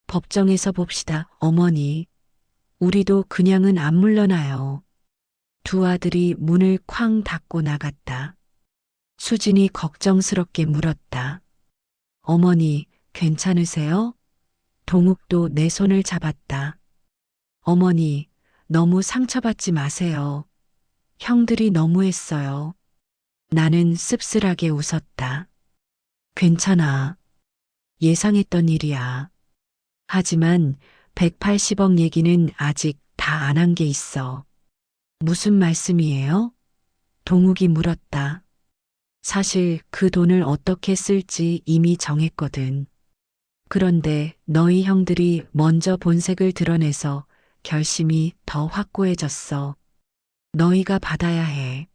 법정에서 봅시다, 어머니. 우리도 그냥은 안 물러나요. 두 아들이 문을 쾅 닫고 나갔다. 수진이 걱정스럽게 물었다. 어머니, 괜찮으세요? 동욱도 내 손을 잡았다. 어머니, 너무 상처받지 마세요. 형들이 너무했어요. 나는 씁쓸하게 웃었다. 괜찮아. 예상했던 일이야. 하지만 180억 얘기는 아직 다 안 한 게 있어. 무슨 말씀이에요? 동욱이 물었다. 사실 그 돈을 어떻게 쓸지 이미 정했거든. 그런데 너희 형들이 먼저 본색을 드러내서 결심이 더 확고해졌어. 너희가 받아야 해.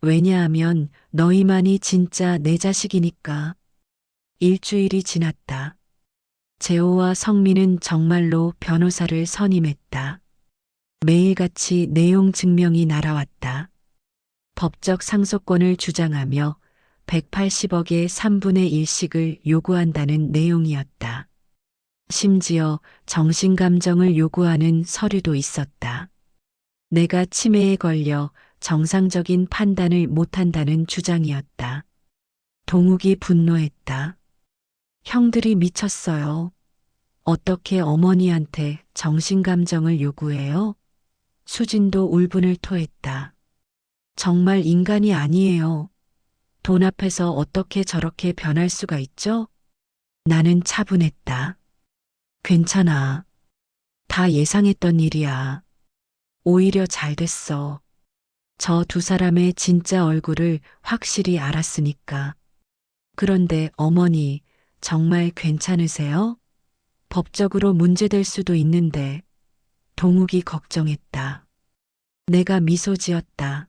왜냐하면 너희만이 진짜 내 자식이니까. 일주일이 지났다. 재호와 성민은 정말로 변호사를 선임했다. 매일같이 내용 증명이 날아왔다. 법적 상속권을 주장하며 180억의 3분의 1씩을 요구한다는 내용이었다. 심지어 정신감정을 요구하는 서류도 있었다. 내가 치매에 걸려 정상적인 판단을 못한다는 주장이었다. 동욱이 분노했다. 형들이 미쳤어요. 어떻게 어머니한테 정신감정을 요구해요? 수진도 울분을 토했다. 정말 인간이 아니에요. 돈 앞에서 어떻게 저렇게 변할 수가 있죠? 나는 차분했다. 괜찮아. 다 예상했던 일이야. 오히려 잘 됐어. 저 두 사람의 진짜 얼굴을 확실히 알았으니까. 그런데 어머니, 정말 괜찮으세요? 법적으로 문제될 수도 있는데. 동욱이 걱정했다. 내가 미소 지었다.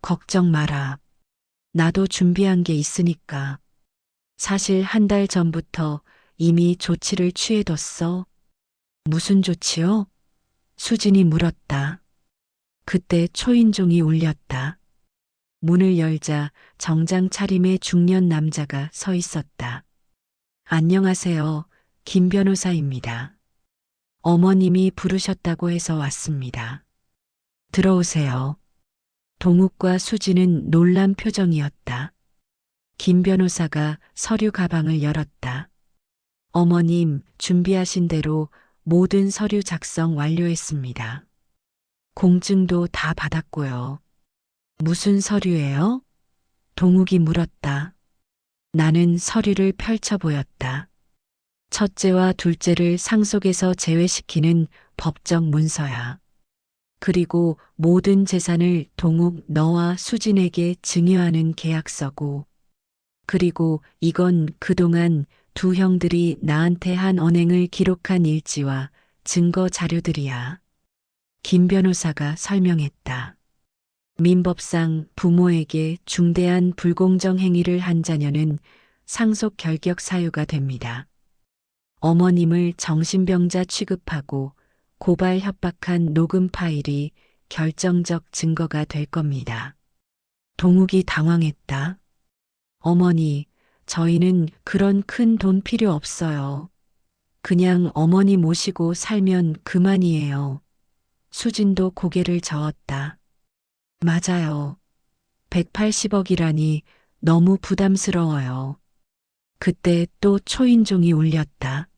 걱정 마라. 나도 준비한 게 있으니까. 사실 한 달 전부터 이미 조치를 취해뒀어. 무슨 조치요? 수진이 물었다. 그때 초인종이 울렸다. 문을 열자 정장 차림의 중년 남자가 서 있었다. 안녕하세요. 김 변호사입니다. 어머님이 부르셨다고 해서 왔습니다. 들어오세요. 동욱과 수지는 놀란 표정이었다. 김 변호사가 서류 가방을 열었다. 어머님, 준비하신 대로 모든 서류 작성 완료했습니다. 공증도 다 받았고요. 무슨 서류예요? 동욱이 물었다. 나는 서류를 펼쳐 보였다. 첫째와 둘째를 상속에서 제외시키는 법적 문서야. 그리고 모든 재산을 동욱 너와 수진에게 증여하는 계약서고, 그리고 이건 그동안 두 형들이 나한테 한 언행을 기록한 일지와 증거 자료들이야. 김 변호사가 설명했다. 민법상 부모에게 중대한 불공정 행위를 한 자녀는 상속 결격 사유가 됩니다. 어머님을 정신병자 취급하고 고발 협박한 녹음 파일이 결정적 증거가 될 겁니다. 동욱이 당황했다. 어머니, 저희는 그런 큰 돈 필요 없어요. 그냥 어머니 모시고 살면 그만이에요. 수진도 고개를 저었다. 맞아요. 180억이라니 너무 부담스러워요. 그때 또 초인종이 울렸다.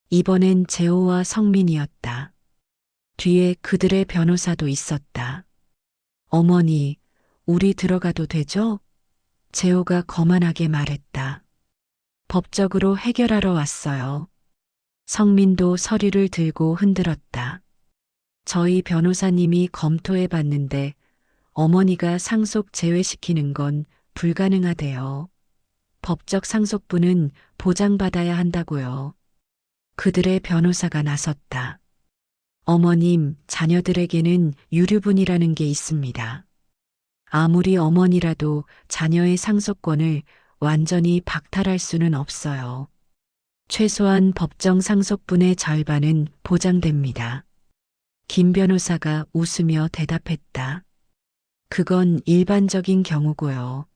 이번엔 재호와 성민이었다. 뒤에 그들의 변호사도 있었다. 어머니, 우리 들어가도 되죠? 재호가 거만하게 말했다. 법적으로 해결하러 왔어요. 성민도 서류를 들고 흔들었다. 저희 변호사님이 검토해 봤는데 어머니가 상속 제외시키는 건 불가능하대요. 법적 상속분은 보장받아야 한다고요. 그들의 변호사가 나섰다. 어머님, 자녀들에게는 유류분이라는 게 있습니다. 아무리 어머니라도 자녀의 상속권을 완전히 박탈할 수는 없어요. 최소한 법정 상속분의 절반은 보장됩니다. 김 변호사가 웃으며 대답했다. 그건 일반적인 경우고요.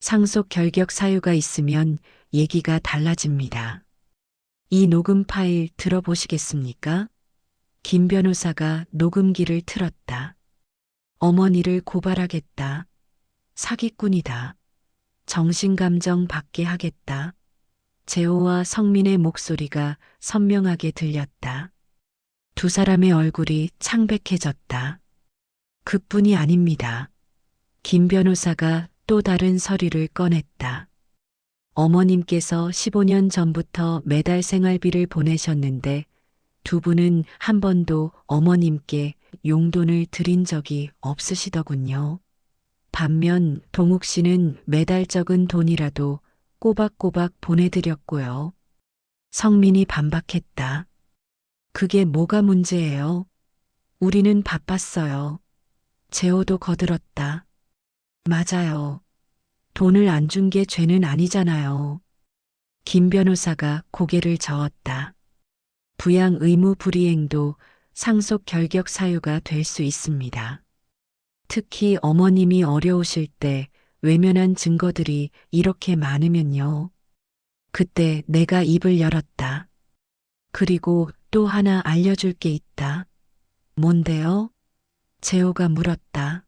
상속 결격 사유가 있으면 얘기가 달라집니다. 이 녹음 파일 들어보시겠습니까? 김 변호사가 녹음기를 틀었다. 어머니를 고발하겠다. 사기꾼이다. 정신감정 받게 하겠다. 재호와 성민의 목소리가 선명하게 들렸다. 두 사람의 얼굴이 창백해졌다. 그뿐이 아닙니다. 김 변호사가 또 다른 서류를 꺼냈다. 어머님께서 15년 전부터 매달 생활비를 보내셨는데 두 분은 한 번도 어머님께 용돈을 드린 적이 없으시더군요. 반면 동욱 씨는 매달 적은 돈이라도 꼬박꼬박 보내드렸고요. 성민이 반박했다. 그게 뭐가 문제예요? 우리는 바빴어요. 재호도 거들었다. 맞아요. 돈을 안 준 게 죄는 아니잖아요. 김 변호사가 고개를 저었다. 부양 의무 불이행도 상속 결격 사유가 될 수 있습니다. 특히 어머님이 어려우실 때 외면한 증거들이 이렇게 많으면요. 그때 내가 입을 열었다. 그리고 또 하나 알려줄 게 있다. 뭔데요? 재호가 물었다.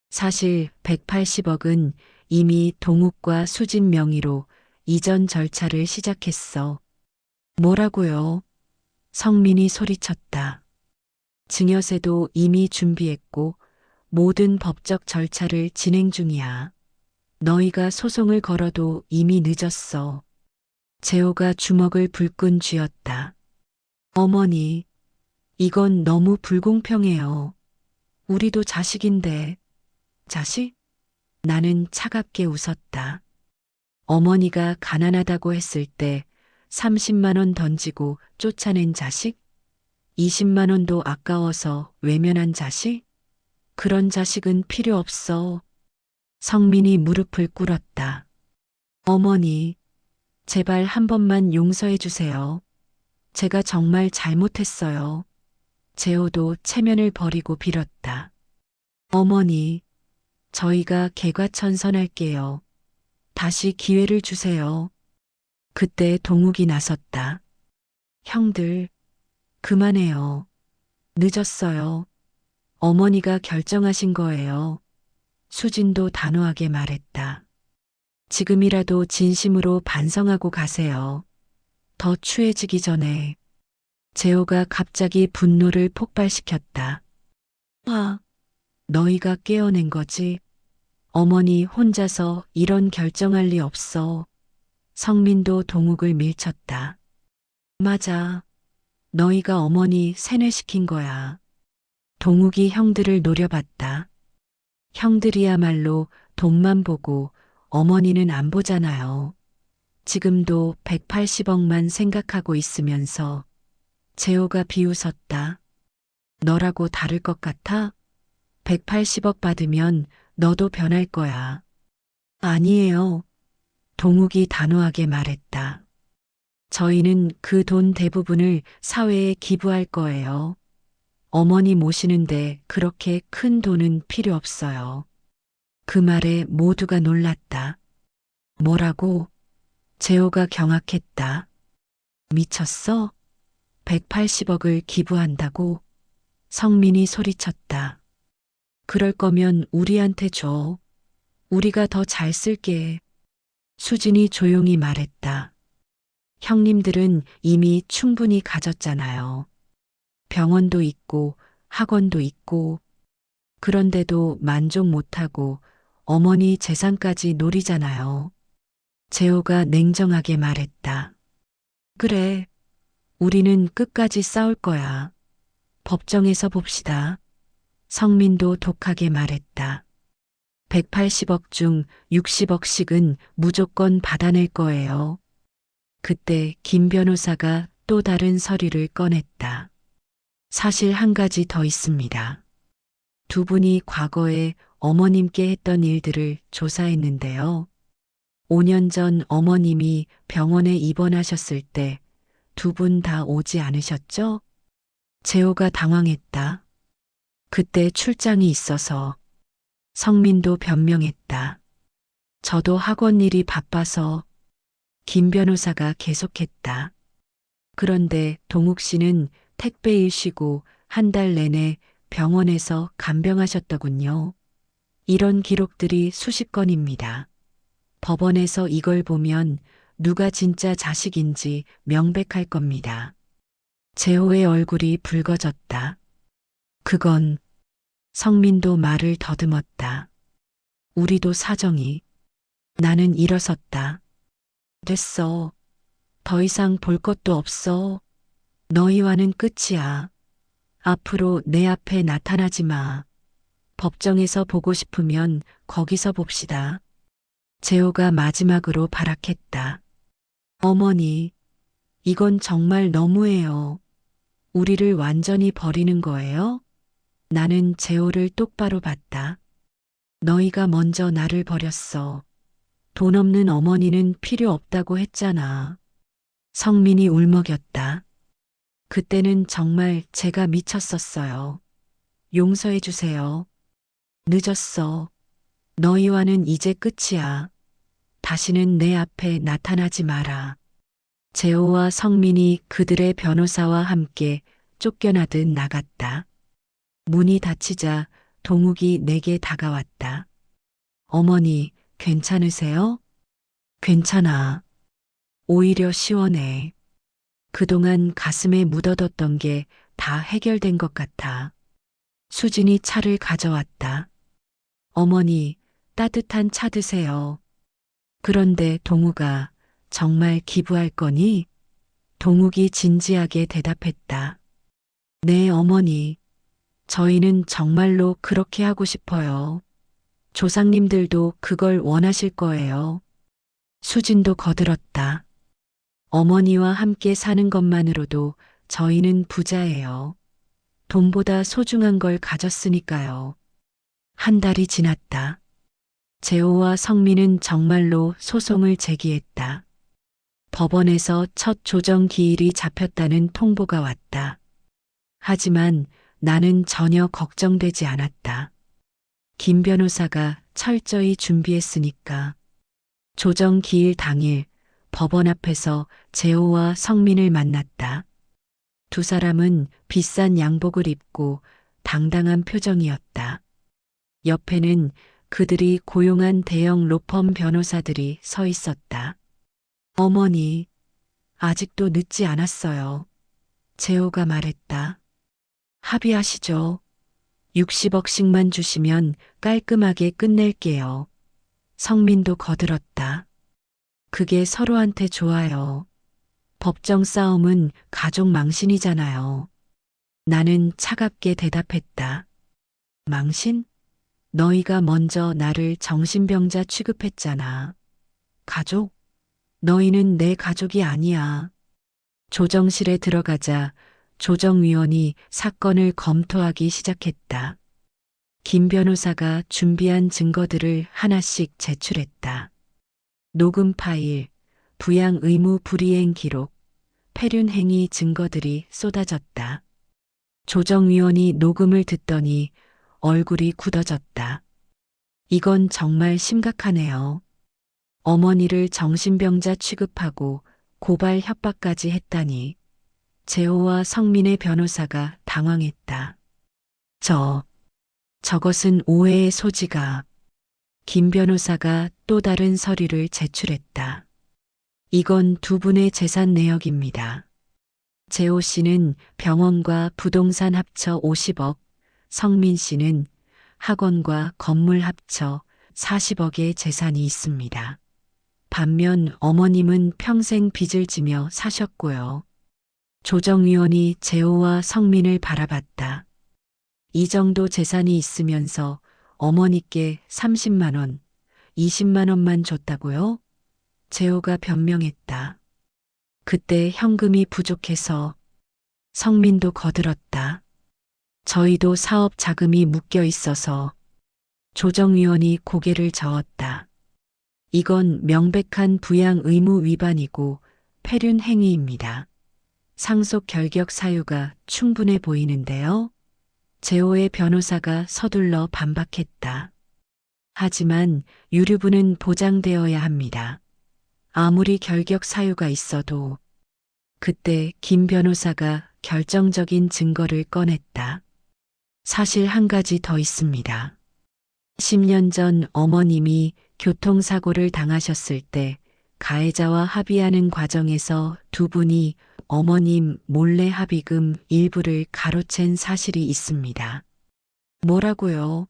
사실 180억은 이미 동욱과 수진 명의로 이전 절차를 시작했어. 뭐라고요? 성민이 소리쳤다. 증여세도 이미 준비했고 모든 법적 절차를 진행 중이야. 너희가 소송을 걸어도 이미 늦었어. 재호가 주먹을 불끈 쥐었다. 어머니, 이건 너무 불공평해요. 우리도 자식인데. 자식? 나는 차갑게 웃었다. 어머니가 가난하다고 했을 때 30만 원 던지고 쫓아낸 자식? 20만 원도 아까워서 외면한 자식? 그런 자식은 필요 없어. 성민이 무릎을 꿇었다. 어머니, 제발 한 번만 용서해 주세요. 제가 정말 잘못했어요. 재호도 체면을 버리고 빌었다. 어머니, 저희가 개과천선할게요. 다시 기회를 주세요. 그때 동욱이 나섰다. 형들, 그만해요. 늦었어요. 어머니가 결정하신 거예요. 수진도 단호하게 말했다. 지금이라도 진심으로 반성하고 가세요. 더 추해지기 전에. 재호가 갑자기 분노를 폭발시켰다. 너희가 깨어낸 거지? 어머니 혼자서 이런 결정할 리 없어. 성민도 동욱을 밀쳤다. 맞아. 너희가 어머니 세뇌시킨 거야. 동욱이 형들을 노려봤다. 형들이야말로 돈만 보고 어머니는 안 보잖아요. 지금도 180억만 생각하고 있으면서. 재호가 비웃었다. 너라고 다를 것 같아? 180억 받으면 너도 변할 거야. 아니에요. 동욱이 단호하게 말했다. 저희는 그 돈 대부분을 사회에 기부할 거예요. 어머니 모시는데 그렇게 큰 돈은 필요 없어요. 그 말에 모두가 놀랐다. 뭐라고? 재호가 경악했다. 미쳤어? 180억을 기부한다고? 성민이 소리쳤다. 그럴 거면 우리한테 줘. 우리가 더 잘 쓸게. 수진이 조용히 말했다. 형님들은 이미 충분히 가졌잖아요. 병원도 있고 학원도 있고. 그런데도 만족 못하고 어머니 재산까지 노리잖아요. 재호가 냉정하게 말했다. 그래. 우리는 끝까지 싸울 거야. 법정에서 봅시다. 성민도 독하게 말했다. 180억 중 60억씩은 무조건 받아낼 거예요. 그때 김 변호사가 또 다른 서류를 꺼냈다. 사실 한 가지 더 있습니다. 두 분이 과거에 어머님께 했던 일들을 조사했는데요. 5년 전 어머님이 병원에 입원하셨을 때 두 분 다 오지 않으셨죠? 재호가 당황했다. 그때 출장이 있어서. 성민도 변명했다. 저도 학원 일이 바빠서. 김 변호사가 계속했다. 그런데 동욱 씨는 택배일 쉬고 한 달 내내 병원에서 간병하셨더군요. 이런 기록들이 수십 건입니다. 법원에서 이걸 보면 누가 진짜 자식인지 명백할 겁니다. 재호의 얼굴이 붉어졌다. 그건. 성민도 말을 더듬었다. 우리도 사정이. 나는 일어섰다. 됐어. 더 이상 볼 것도 없어. 너희와는 끝이야. 앞으로 내 앞에 나타나지 마. 법정에서 보고 싶으면 거기서 봅시다. 재호가 마지막으로 발악했다. 어머니, 이건 정말 너무해요. 우리를 완전히 버리는 거예요? 나는 재호를 똑바로 봤다. 너희가 먼저 나를 버렸어. 돈 없는 어머니는 필요 없다고 했잖아. 성민이 울먹였다. 그때는 정말 제가 미쳤었어요. 용서해 주세요. 늦었어. 너희와는 이제 끝이야. 다시는 내 앞에 나타나지 마라. 재호와 성민이 그들의 변호사와 함께 쫓겨나듯 나갔다. 문이 닫히자 동욱이 내게 다가왔다. 어머니, 괜찮으세요? 괜찮아. 오히려 시원해. 그동안 가슴에 묻어뒀던 게 다 해결된 것 같아. 수진이 차를 가져왔다. 어머니, 따뜻한 차 드세요. 그런데 동욱아, 정말 기부할 거니? 동욱이 진지하게 대답했다. 네, 어머니. 저희는 정말로 그렇게 하고 싶어요. 조상님들도 그걸 원하실 거예요. 수진도 거들었다. 어머니와 함께 사는 것만으로도 저희는 부자예요. 돈보다 소중한 걸 가졌으니까요. 한 달이 지났다. 재호와 성민은 정말로 소송을 제기했다. 법원에서 첫 조정 기일이 잡혔다는 통보가 왔다. 하지만 나는 전혀 걱정되지 않았다. 김 변호사가 철저히 준비했으니까. 조정 기일 당일 법원 앞에서 재호와 성민을 만났다. 두 사람은 비싼 양복을 입고 당당한 표정이었다. 옆에는 그들이 고용한 대형 로펌 변호사들이 서 있었다. 어머니, 아직도 늦지 않았어요. 재호가 말했다. 합의하시죠. 60억씩만 주시면 깔끔하게 끝낼게요. 성민도 거들었다. 그게 서로한테 좋아요. 법정 싸움은 가족 망신이잖아요. 나는 차갑게 대답했다. 망신? 너희가 먼저 나를 정신병자 취급했잖아. 가족? 너희는 내 가족이 아니야. 조정실에 들어가자 조정위원이 사건을 검토하기 시작했다. 김 변호사가 준비한 증거들을 하나씩 제출했다. 녹음 파일, 부양 의무 불이행 기록, 폐륜 행위 증거들이 쏟아졌다. 조정위원이 녹음을 듣더니 얼굴이 굳어졌다. 이건 정말 심각하네요. 어머니를 정신병자 취급하고 고발 협박까지 했다니. 재호와 성민의 변호사가 당황했다. 저것은 오해의 소지가. 김 변호사가 또 다른 서류를 제출했다. 이건 두 분의 재산 내역입니다. 재호 씨는 병원과 부동산 합쳐 50억, 성민 씨는 학원과 건물 합쳐 40억의 재산이 있습니다. 반면 어머님은 평생 빚을 지며 사셨고요. 조정위원이 재호와 성민을 바라봤다. 이 정도 재산이 있으면서 어머니께 30만 원, 20만 원만 줬다고요? 재호가 변명했다. 그때 현금이 부족해서. 성민도 거들었다. 저희도 사업 자금이 묶여 있어서. 조정위원이 고개를 저었다. 이건 명백한 부양 의무 위반이고 폐륜 행위입니다. 상속 결격 사유가 충분해 보이는데요. 재호의 변호사가 서둘러 반박했다. 하지만 유류분은 보장되어야 합니다. 아무리 결격 사유가 있어도. 그때 김 변호사가 결정적인 증거를 꺼냈다. 사실 한 가지 더 있습니다. 10년 전 어머님이 교통사고를 당하셨을 때 가해자와 합의하는 과정에서 두 분이 어머님 몰래 합의금 일부를 가로챈 사실이 있습니다. 뭐라고요?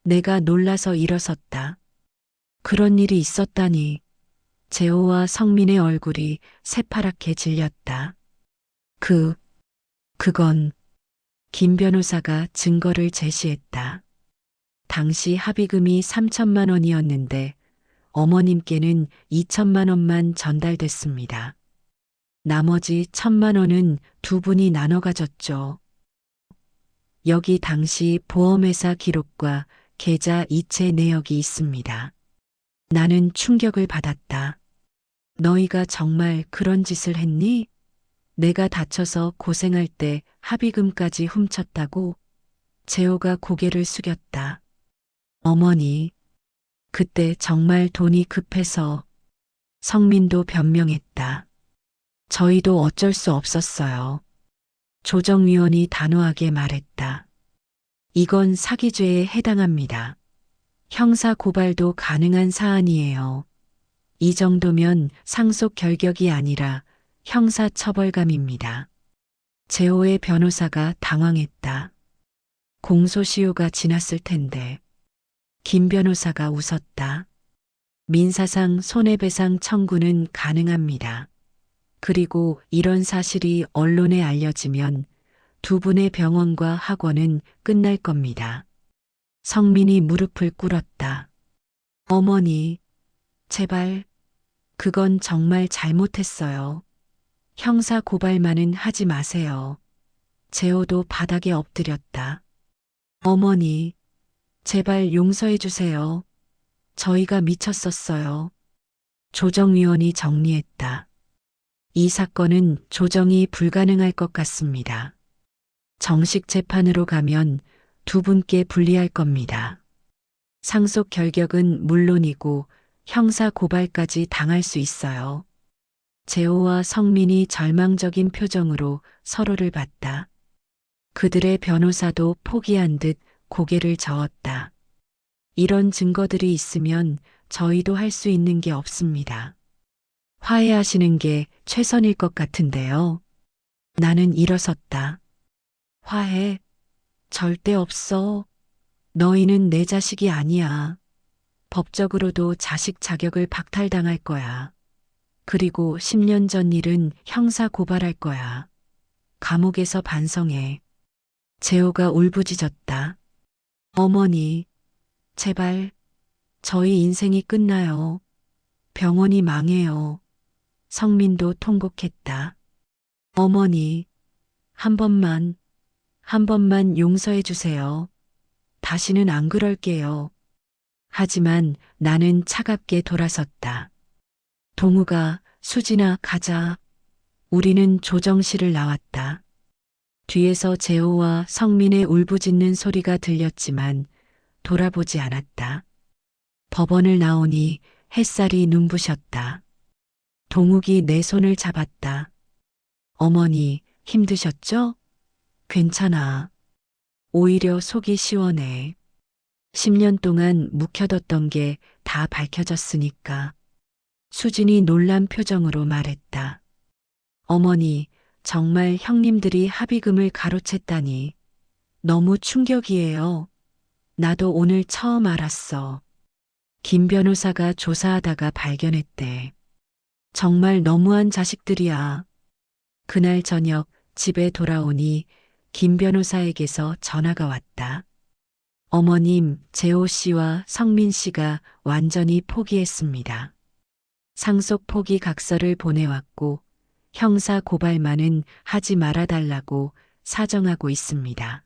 내가 놀라서 일어섰다. 그런 일이 있었다니. 재호와 성민의 얼굴이 새파랗게 질렸다. 그건 김 변호사가 증거를 제시했다. 당시 합의금이 3천만 원이었는데 어머님께는 2천만 원만 전달됐습니다. 나머지 1천만 원은 두 분이 나눠 가졌죠. 여기 당시 보험회사 기록과 계좌 이체 내역이 있습니다. 나는 충격을 받았다. 너희가 정말 그런 짓을 했니? 내가 다쳐서 고생할 때 합의금까지 훔쳤다고? 재호가 고개를 숙였다. 어머니, 그때 정말 돈이 급해서. 성민도 변명했다. 저희도 어쩔 수 없었어요. 조정위원이 단호하게 말했다. 이건 사기죄에 해당합니다. 형사 고발도 가능한 사안이에요. 이 정도면 상속 결격이 아니라 형사 처벌감입니다. 재호의 변호사가 당황했다. 공소시효가 지났을 텐데. 김 변호사가 웃었다. 민사상 손해배상 청구는 가능합니다. 그리고 이런 사실이 언론에 알려지면 두 분의 병원과 학원은 끝날 겁니다. 성민이 무릎을 꿇었다. 어머니, 제발, 그건 정말 잘못했어요. 형사 고발만은 하지 마세요. 재호도 바닥에 엎드렸다. 어머니, 제발 용서해 주세요. 저희가 미쳤었어요. 조정위원이 정리했다. 이 사건은 조정이 불가능할 것 같습니다. 정식 재판으로 가면 두 분께 불리할 겁니다. 상속 결격은 물론이고 형사 고발까지 당할 수 있어요. 재호와 성민이 절망적인 표정으로 서로를 봤다. 그들의 변호사도 포기한 듯 고개를 저었다. 이런 증거들이 있으면 저희도 할 수 있는 게 없습니다. 화해하시는 게 최선일 것 같은데요. 나는 일어섰다. 화해? 절대 없어. 너희는 내 자식이 아니야. 법적으로도 자식 자격을 박탈당할 거야. 그리고 10년 전 일은 형사 고발할 거야. 감옥에서 반성해. 재호가 울부짖었다. 어머니, 제발, 저희 인생이 끝나요. 병원이 망해요. 성민도 통곡했다. 어머니, 한 번만 용서해 주세요. 다시는 안 그럴게요. 하지만 나는 차갑게 돌아섰다. 동우가, 수진아, 가자. 우리는 조정실을 나왔다. 뒤에서 재호와 성민의 울부짖는 소리가 들렸지만 돌아보지 않았다. 법원을 나오니 햇살이 눈부셨다. 동욱이 내 손을 잡았다. 어머니, 힘드셨죠? 괜찮아. 오히려 속이 시원해. 10년 동안 묵혀뒀던 게 다 밝혀졌으니까. 수진이 놀란 표정으로 말했다. 어머니, 정말 형님들이 합의금을 가로챘다니. 너무 충격이에요. 나도 오늘 처음 알았어. 김 변호사가 조사하다가 발견했대. 정말 너무한 자식들이야. 그날 저녁 집에 돌아오니 김 변호사에게서 전화가 왔다. 어머님, 재호 씨와 성민 씨가 완전히 포기했습니다. 상속 포기 각서를 보내왔고 형사 고발만은 하지 말아달라고 사정하고 있습니다.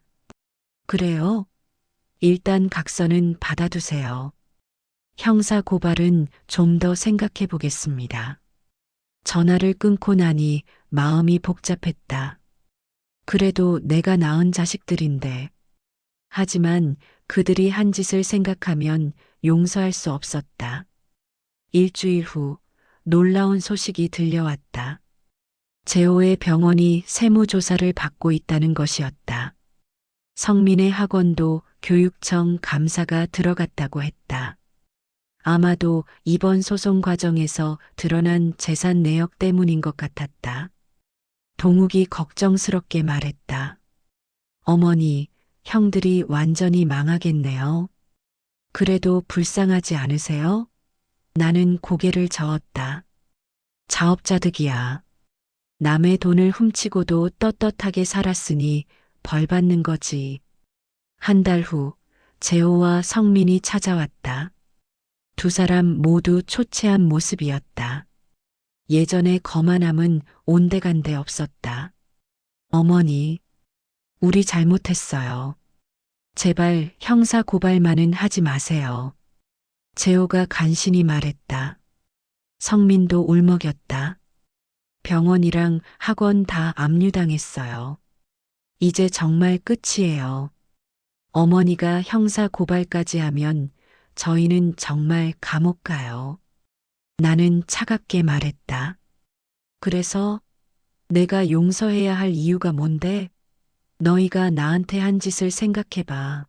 그래요? 일단 각서는 받아두세요. 형사 고발은 좀 더 생각해 보겠습니다. 전화를 끊고 나니 마음이 복잡했다. 그래도 내가 낳은 자식들인데. 하지만 그들이 한 짓을 생각하면 용서할 수 없었다. 일주일 후 놀라운 소식이 들려왔다. 재호의 병원이 세무조사를 받고 있다는 것이었다. 성민의 학원도 교육청 감사가 들어갔다고 했다. 아마도 이번 소송 과정에서 드러난 재산 내역 때문인 것 같았다. 동욱이 걱정스럽게 말했다. 어머니, 형들이 완전히 망하겠네요. 그래도 불쌍하지 않으세요? 나는 고개를 저었다. 자업자득이야. 남의 돈을 훔치고도 떳떳하게 살았으니 벌 받는 거지. 한 달 후 재호와 성민이 찾아왔다. 두 사람 모두 초췌한 모습이었다. 예전의 거만함은 온데간데 없었다. 어머니, 우리 잘못했어요. 제발 형사 고발만은 하지 마세요. 재호가 간신히 말했다. 성민도 울먹였다. 병원이랑 학원 다 압류당했어요. 이제 정말 끝이에요. 어머니가 형사 고발까지 하면 저희는 정말 감옥 가요. 나는 차갑게 말했다. 그래서 내가 용서해야 할 이유가 뭔데? 너희가 나한테 한 짓을 생각해봐.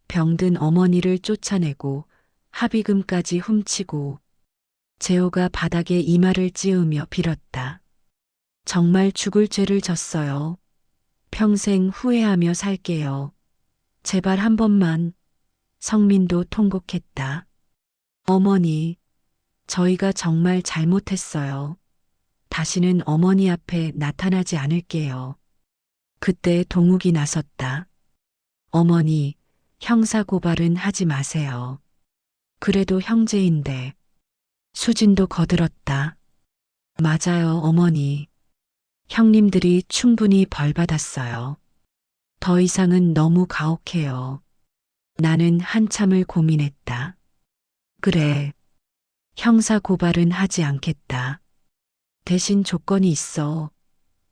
병든 어머니를 쫓아내고 합의금까지 훔치고. 재호가 바닥에 이마를 찌으며 빌었다. 정말 죽을 죄를 졌어요. 평생 후회하며 살게요. 제발 한 번만. 성민도 통곡했다. 어머니, 저희가 정말 잘못했어요. 다시는 어머니 앞에 나타나지 않을게요. 그때 동욱이 나섰다. 어머니, 형사 고발은 하지 마세요. 그래도 형제인데. 수진도 거들었다. 맞아요, 어머니. 형님들이 충분히 벌 받았어요. 더 이상은 너무 가혹해요. 나는 한참을 고민했다. 그래. 형사 고발은 하지 않겠다. 대신 조건이 있어.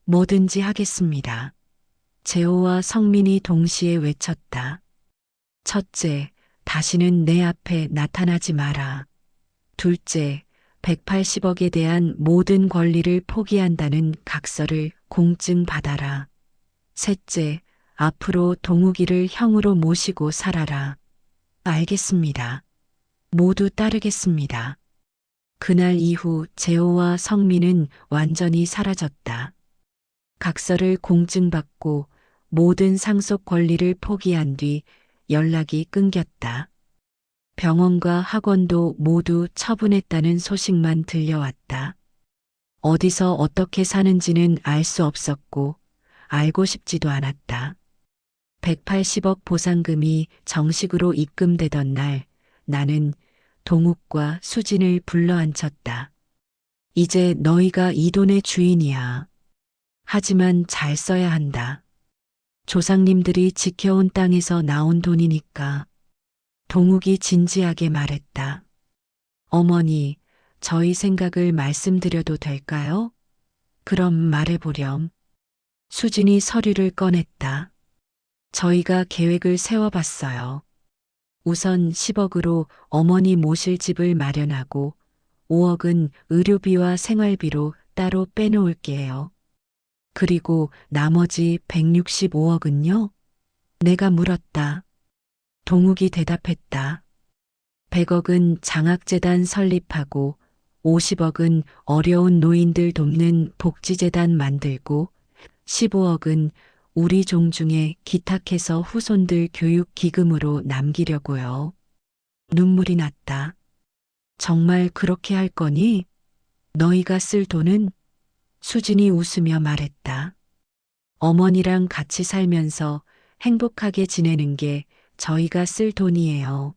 뭐든지 하겠습니다. 재호와 성민이 동시에 외쳤다. 첫째, 다시는 내 앞에 나타나지 마라. 둘째, 180억에 대한 모든 권리를 포기한다는 각서를 공증 받아라. 셋째, 앞으로 동욱이를 형으로 모시고 살아라. 알겠습니다. 모두 따르겠습니다. 그날 이후 재호와 성민은 완전히 사라졌다. 각서를 공증받고 모든 상속 권리를 포기한 뒤 연락이 끊겼다. 병원과 학원도 모두 처분했다는 소식만 들려왔다. 어디서 어떻게 사는지는 알 수 없었고 알고 싶지도 않았다. 180억 보상금이 정식으로 입금되던 날 나는 동욱과 수진을 불러앉혔다. 이제 너희가 이 돈의 주인이야. 하지만 잘 써야 한다. 조상님들이 지켜온 땅에서 나온 돈이니까. 동욱이 진지하게 말했다. 어머니, 저희 생각을 말씀드려도 될까요? 그럼 말해보렴. 수진이 서류를 꺼냈다. 저희가 계획을 세워봤어요. 우선 10억으로 어머니 모실 집을 마련하고 5억은 의료비와 생활비로 따로 빼놓을게요. 그리고 나머지 165억은요? 내가 물었다. 동욱이 대답했다. 100억은 장학재단 설립하고 50억은 어려운 노인들 돕는 복지재단 만들고 15억은 우리 종중에 기탁해서 후손들 교육 기금으로 남기려고요. 눈물이 났다. 정말 그렇게 할 거니? 너희가 쓸 돈은? 수진이 웃으며 말했다. 어머니랑 같이 살면서 행복하게 지내는 게 저희가 쓸 돈이에요.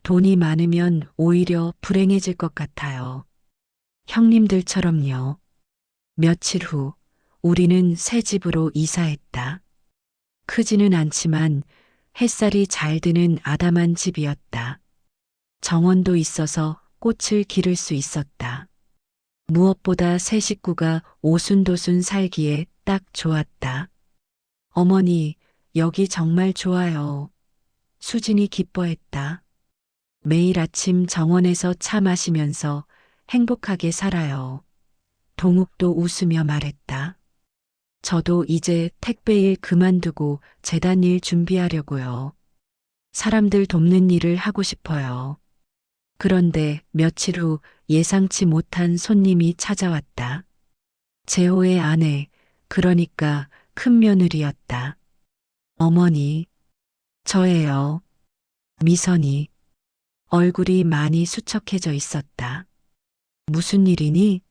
돈이 많으면 오히려 불행해질 것 같아요. 형님들처럼요. 며칠 후 우리는 새 집으로 이사했다. 크지는 않지만 햇살이 잘 드는 아담한 집이었다. 정원도 있어서 꽃을 기를 수 있었다. 무엇보다 새 식구가 오순도순 살기에 딱 좋았다. 어머니, 여기 정말 좋아요. 수진이 기뻐했다. 매일 아침 정원에서 차 마시면서 행복하게 살아요. 동욱도 웃으며 말했다. 저도 이제 택배일 그만두고 재단 일 준비하려고요. 사람들 돕는 일을 하고 싶어요. 그런데 며칠 후 예상치 못한 손님이 찾아왔다. 재호의 아내, 그러니까 큰 며느리였다. 어머니, 저예요. 미선이. 얼굴이 많이 수척해져 있었다. 무슨 일이니?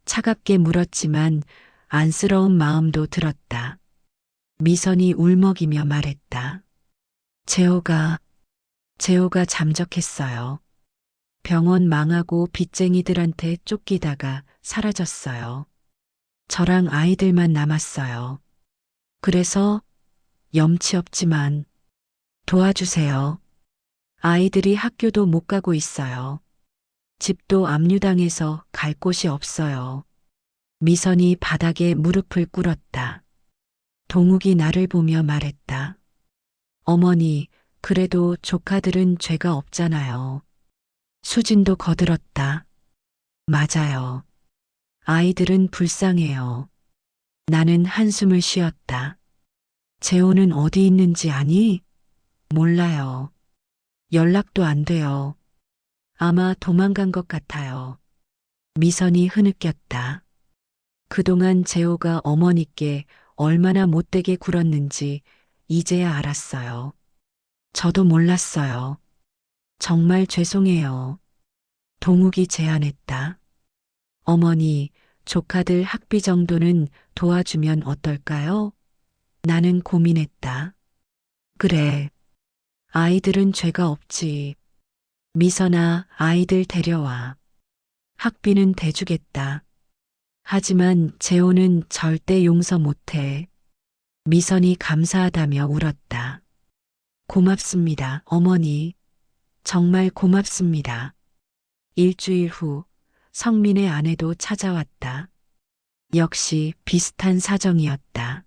차갑게 물었지만 안쓰러운 마음도 들었다. 미선이 울먹이며 말했다. 재호가 잠적했어요. 병원 망하고 빚쟁이들한테 쫓기다가 사라졌어요. 저랑 아이들만 남았어요. 그래서 염치 없지만 도와주세요. 아이들이 학교도 못 가고 있어요. 집도 압류당해서 갈 곳이 없어요. 미선이 바닥에 무릎을 꿇었다. 동욱이 나를 보며 말했다. 어머니, 그래도 조카들은 죄가 없잖아요. 수진도 거들었다. 맞아요. 아이들은 불쌍해요. 나는 한숨을 쉬었다. 재호는 어디 있는지 아니? 몰라요. 연락도 안 돼요. 아마 도망간 것 같아요. 미선이 흐느꼈다. 그동안 재호가 어머니께 얼마나 못되게 굴었는지 이제야 알았어요. 저도 몰랐어요. 정말 죄송해요. 동욱이 제안했다. 어머니, 조카들 학비 정도는 도와주면 어떨까요? 나는 고민했다. 그래. 아이들은 죄가 없지. 미선아, 아이들 데려와. 학비는 대주겠다. 하지만 재호는 절대 용서 못해. 미선이 감사하다며 울었다. 고맙습니다, 어머니. 정말 고맙습니다. 일주일 후 성민의 아내도 찾아왔다. 역시 비슷한 사정이었다.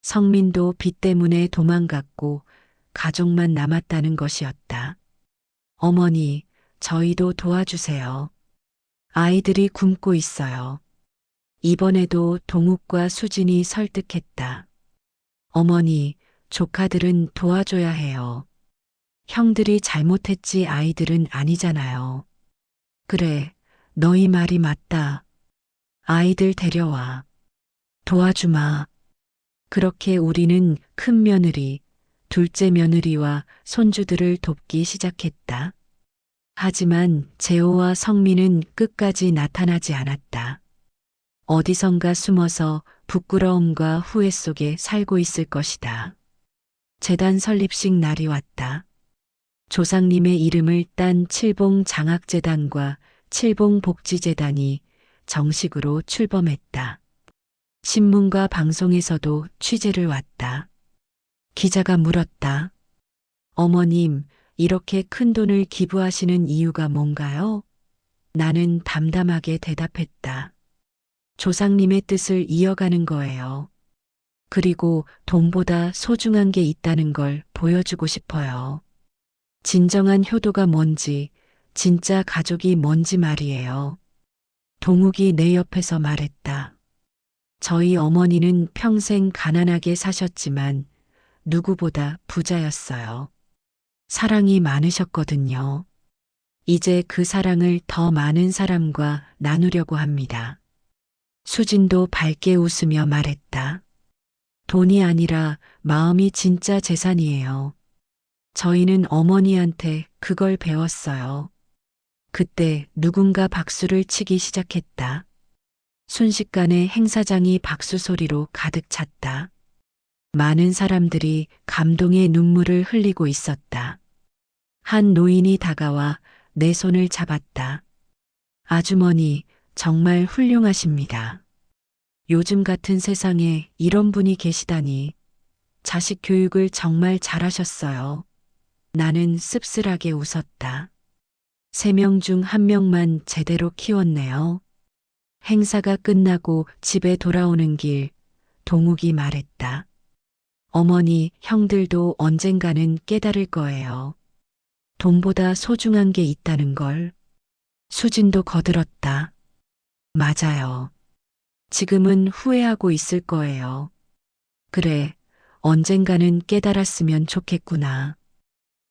성민도 빚 때문에 도망갔고 가족만 남았다는 것이었다. 어머니, 저희도 도와주세요. 아이들이 굶고 있어요. 이번에도 동욱과 수진이 설득했다. 어머니, 조카들은 도와줘야 해요. 형들이 잘못했지 아이들은 아니잖아요. 그래, 너희 말이 맞다. 아이들 데려와. 도와주마. 그렇게 우리는 큰 며느리, 둘째 며느리와 손주들을 돕기 시작했다. 하지만 재호와 성민은 끝까지 나타나지 않았다. 어디선가 숨어서 부끄러움과 후회 속에 살고 있을 것이다. 재단 설립식 날이 왔다. 조상님의 이름을 딴 칠봉장학재단과 칠봉복지재단이 정식으로 출범했다. 신문과 방송에서도 취재를 왔다. 기자가 물었다. 어머님, 이렇게 큰 돈을 기부하시는 이유가 뭔가요? 나는 담담하게 대답했다. 조상님의 뜻을 이어가는 거예요. 그리고 돈보다 소중한 게 있다는 걸 보여주고 싶어요. 진정한 효도가 뭔지, 진짜 가족이 뭔지 말이에요. 동욱이 내 옆에서 말했다. 저희 어머니는 평생 가난하게 사셨지만 누구보다 부자였어요. 사랑이 많으셨거든요. 이제 그 사랑을 더 많은 사람과 나누려고 합니다. 수진도 밝게 웃으며 말했다. 돈이 아니라 마음이 진짜 재산이에요. 저희는 어머니한테 그걸 배웠어요. 그때 누군가 박수를 치기 시작했다. 순식간에 행사장이 박수 소리로 가득 찼다. 많은 사람들이 감동의 눈물을 흘리고 있었다. 한 노인이 다가와 내 손을 잡았다. 아주머니, 정말 훌륭하십니다. 요즘 같은 세상에 이런 분이 계시다니. 자식 교육을 정말 잘하셨어요. 나는 씁쓸하게 웃었다. 3명 중 1명만 제대로 키웠네요. 행사가 끝나고 집에 돌아오는 길, 동욱이 말했다. 어머니, 형들도 언젠가는 깨달을 거예요. 돈보다 소중한 게 있다는 걸. 수진도 거들었다. 맞아요. 지금은 후회하고 있을 거예요. 그래, 언젠가는 깨달았으면 좋겠구나.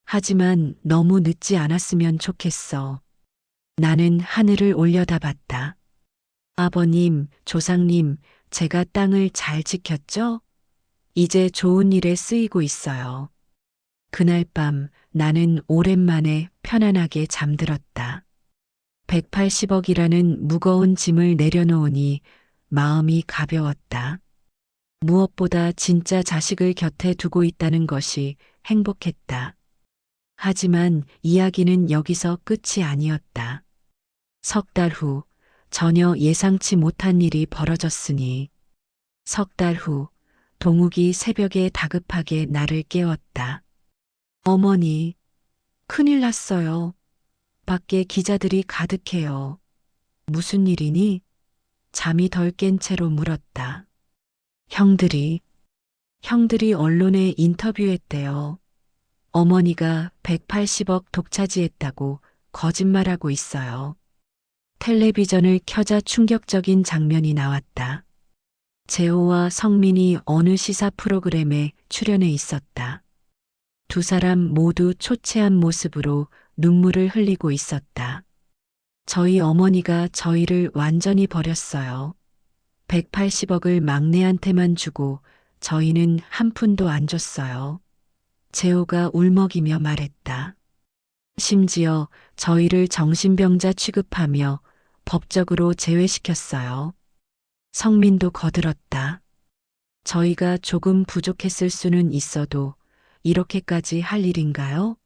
하지만 너무 늦지 않았으면 좋겠어. 나는 하늘을 올려다봤다. 아버님, 조상님, 제가 땅을 잘 지켰죠? 이제 좋은 일에 쓰이고 있어요. 그날 밤 나는 오랜만에 편안하게 잠들었다. 180억이라는 무거운 짐을 내려놓으니 마음이 가벼웠다. 무엇보다 진짜 자식을 곁에 두고 있다는 것이 행복했다. 하지만 이야기는 여기서 끝이 아니었다. 3달 후 전혀 예상치 못한 일이 벌어졌으니 3달 후 동욱이 새벽에 다급하게 나를 깨웠다. 어머니, 큰일 났어요. 밖에 기자들이 가득해요. 무슨 일이니? 잠이 덜 깬 채로 물었다. 형들이 언론에 인터뷰했대요. 어머니가 180억 독차지했다고 거짓말하고 있어요. 텔레비전을 켜자 충격적인 장면이 나왔다. 재호와 성민이 어느 시사 프로그램에 출연해 있었다. 두 사람 모두 초췌한 모습으로 눈물을 흘리고 있었다. 저희 어머니가 저희를 완전히 버렸어요. 180억을 막내한테만 주고 저희는 한 푼도 안 줬어요. 재호가 울먹이며 말했다. 심지어 저희를 정신병자 취급하며 법적으로 제외시켰어요. 성민도 거들었다. 저희가 조금 부족했을 수는 있어도 이렇게까지 할 일인가요?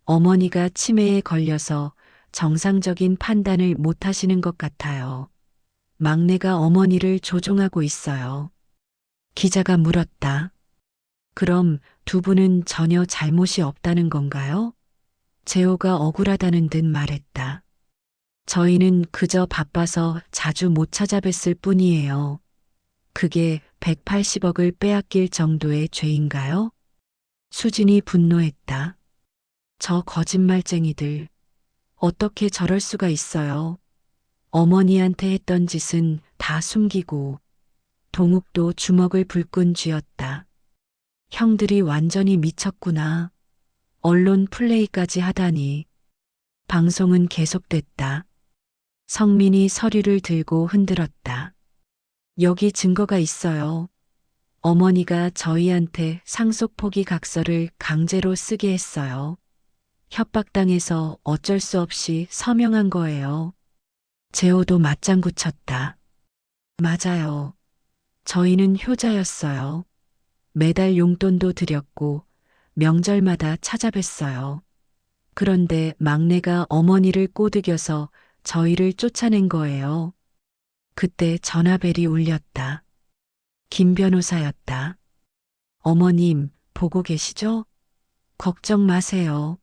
어머니가 치매에 걸려서 정상적인 판단을 못 하시는 것 같아요. 막내가 어머니를 조종하고 있어요. 기자가 물었다. 그럼 두 분은 전혀 잘못이 없다는 건가요? 재호가 억울하다는 듯 말했다. 저희는 그저 바빠서 자주 못 찾아뵀을 뿐이에요. 그게 180억을 빼앗길 정도의 죄인가요? 수진이 분노했다. 저 거짓말쟁이들. 어떻게 저럴 수가 있어요? 어머니한테 했던 짓은 다 숨기고 동욱도 주먹을 불끈 쥐었다. 형들이 완전히 미쳤구나. 언론 플레이까지 하다니. 방송은 계속됐다. 성민이 서류를 들고 흔들었다. 여기 증거가 있어요. 어머니가 저희한테 상속 포기 각서를 강제로 쓰게 했어요. 협박당해서 어쩔 수 없이 서명한 거예요. 재호도 맞장구 쳤다. 맞아요. 저희는 효자였어요. 매달 용돈도 드렸고 명절마다 찾아뵀어요. 그런데 막내가 어머니를 꼬드겨서 저희를 쫓아낸 거예요. 그때 전화벨이 울렸다. 김 변호사였다. 어머님, 보고 계시죠? 걱정 마세요.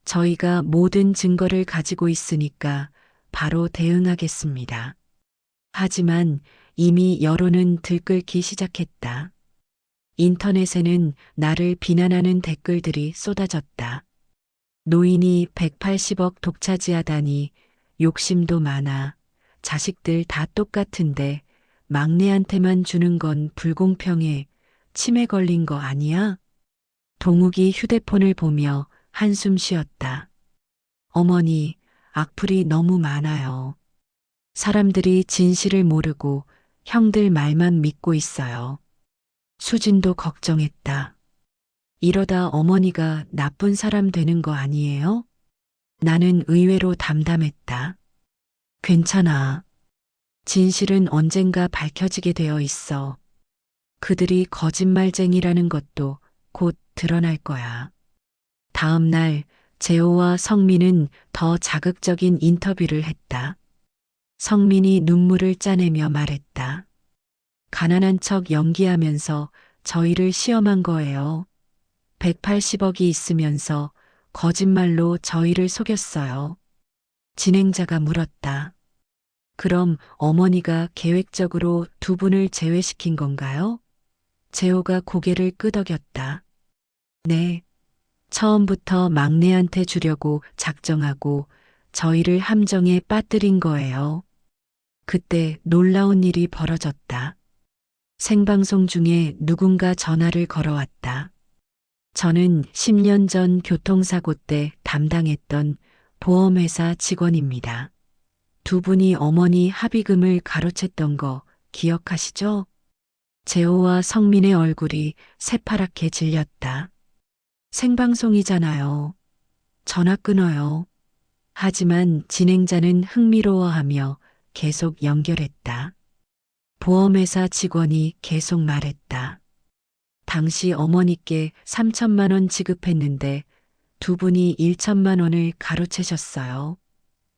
저희가 모든 증거를 가지고 있으니까 바로 대응하겠습니다. 하지만 이미 여론은 들끓기 시작했다. 인터넷에는 나를 비난하는 댓글들이 쏟아졌다. 노인이 180억 독차지하다니 욕심도 많아. 자식들 다 똑같은데 막내한테만 주는 건 불공평해. 치매 걸린 거 아니야? 동욱이 휴대폰을 보며 한숨 쉬었다. 어머니, 악플이 너무 많아요. 사람들이 진실을 모르고 형들 말만 믿고 있어요. 수진도 걱정했다. 이러다 어머니가 나쁜 사람 되는 거 아니에요? 나는 의외로 담담했다. 괜찮아. 진실은 언젠가 밝혀지게 되어 있어. 그들이 거짓말쟁이라는 것도 곧 드러날 거야. 다음 날 재호와 성민은 더 자극적인 인터뷰를 했다. 성민이 눈물을 짜내며 말했다. 가난한 척 연기하면서 저희를 시험한 거예요. 180억이 있으면서 거짓말로 저희를 속였어요. 진행자가 물었다. 그럼 어머니가 계획적으로 두 분을 제외시킨 건가요? 재호가 고개를 끄덕였다. 네. 처음부터 막내한테 주려고 작정하고 저희를 함정에 빠뜨린 거예요. 그때 놀라운 일이 벌어졌다. 생방송 중에 누군가 전화를 걸어왔다. 저는 10년 전 교통사고 때 담당했던 보험회사 직원입니다. 두 분이 어머니 합의금을 가로챘던 거 기억하시죠? 재호와 성민의 얼굴이 새파랗게 질렸다. 생방송이잖아요. 전화 끊어요. 하지만 진행자는 흥미로워하며 계속 연결했다. 보험회사 직원이 계속 말했다. 당시 어머니께 3천만 원 지급했는데 두 분이 1천만 원을 가로채셨어요.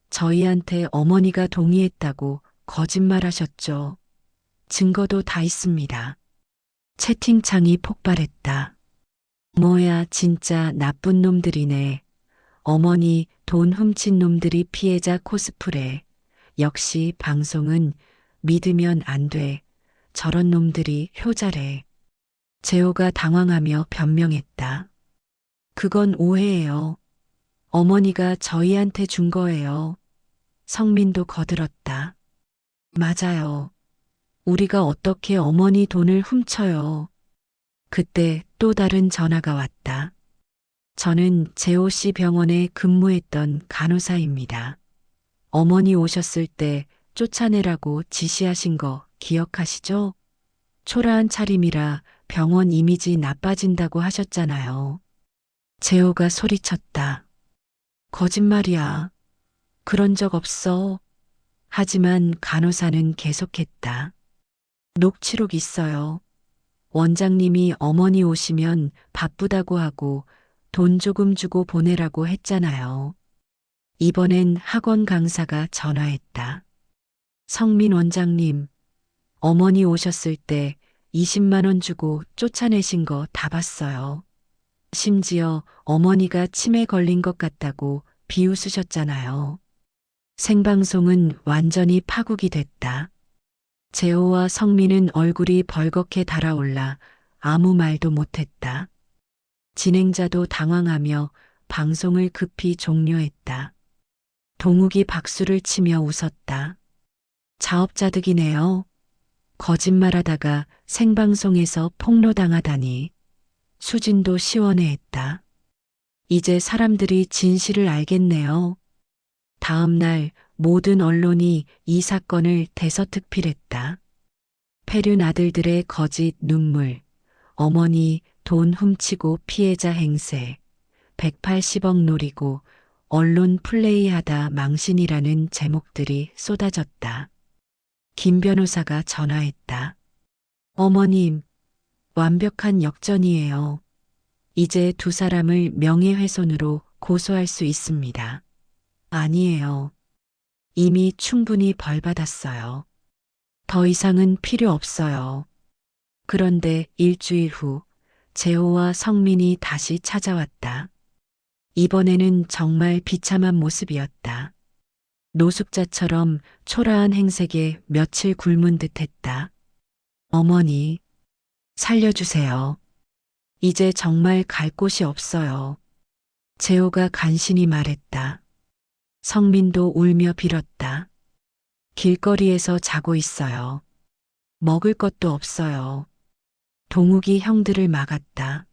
저희한테 어머니가 동의했다고 거짓말하셨죠. 증거도 다 있습니다. 채팅창이 폭발했다. 뭐야, 진짜 나쁜 놈들이네. 어머니 돈 훔친 놈들이 피해자 코스프레. 역시 방송은 믿으면 안 돼. 저런 놈들이 효자래. 재호가 당황하며 변명했다. 그건 오해예요. 어머니가 저희한테 준 거예요. 성민도 거들었다. 맞아요. 우리가 어떻게 어머니 돈을 훔쳐요. 그때 또 다른 전화가 왔다. 저는 재호 씨 병원에 근무했던 간호사입니다. 어머니 오셨을 때 쫓아내라고 지시하신 거 기억하시죠? 초라한 차림이라 병원 이미지 나빠진다고 하셨잖아요. 재호가 소리쳤다. 거짓말이야. 그런 적 없어. 하지만 간호사는 계속했다. 녹취록 있어요. 원장님이 어머니 오시면 바쁘다고 하고 돈 조금 주고 보내라고 했잖아요. 이번엔 학원 강사가 전화했다. 성민 원장님, 어머니 오셨을 때 20만 원 주고 쫓아내신 거 다 봤어요. 심지어 어머니가 치매 걸린 것 같다고 비웃으셨잖아요. 생방송은 완전히 파국이 됐다. 재호와 성민은 얼굴이 벌겋게 달아올라 아무 말도 못했다. 진행자도 당황하며 방송을 급히 종료했다. 동욱이 박수를 치며 웃었다. 자업자득이네요. 거짓말하다가 생방송에서 폭로당하다니. 수진도 시원해했다. 이제 사람들이 진실을 알겠네요. 다음 날 모든 언론이 이 사건을 대서특필했다. 폐륜 아들들의 거짓 눈물, 어머니 돈 훔치고 피해자 행세, 180억 노리고 언론 플레이하다 망신이라는 제목들이 쏟아졌다. 김 변호사가 전화했다. 어머님, 완벽한 역전이에요. 이제 두 사람을 명예훼손으로 고소할 수 있습니다. 아니에요. 이미 충분히 벌받았어요. 더 이상은 필요 없어요. 그런데 일주일 후 재호와 성민이 다시 찾아왔다. 이번에는 정말 비참한 모습이었다. 노숙자처럼 초라한 행색에 며칠 굶은 듯했다. 어머니, 살려주세요. 이제 정말 갈 곳이 없어요. 재호가 간신히 말했다. 성민도 울며 빌었다. 길거리에서 자고 있어요. 먹을 것도 없어요. 동욱이 형들을 막았다.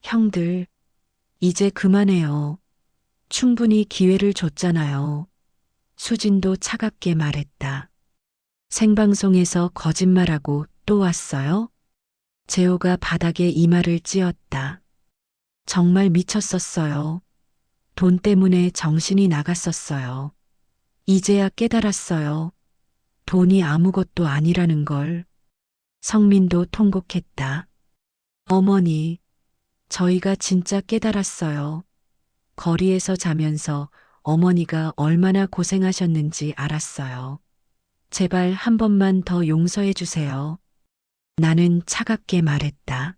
형들, 이제 그만해요. 충분히 기회를 줬잖아요. 수진도 차갑게 말했다. 생방송에서 거짓말하고 또 왔어요? 재호가 바닥에 이마를 찧었다. 정말 미쳤었어요. 돈 때문에 정신이 나갔었어요. 이제야 깨달았어요. 돈이 아무것도 아니라는 걸. 성민도 통곡했다. 어머니, 저희가 진짜 깨달았어요. 거리에서 자면서 어머니가 얼마나 고생하셨는지 알았어요. 제발 한 번만 더 용서해 주세요. 나는 차갑게 말했다.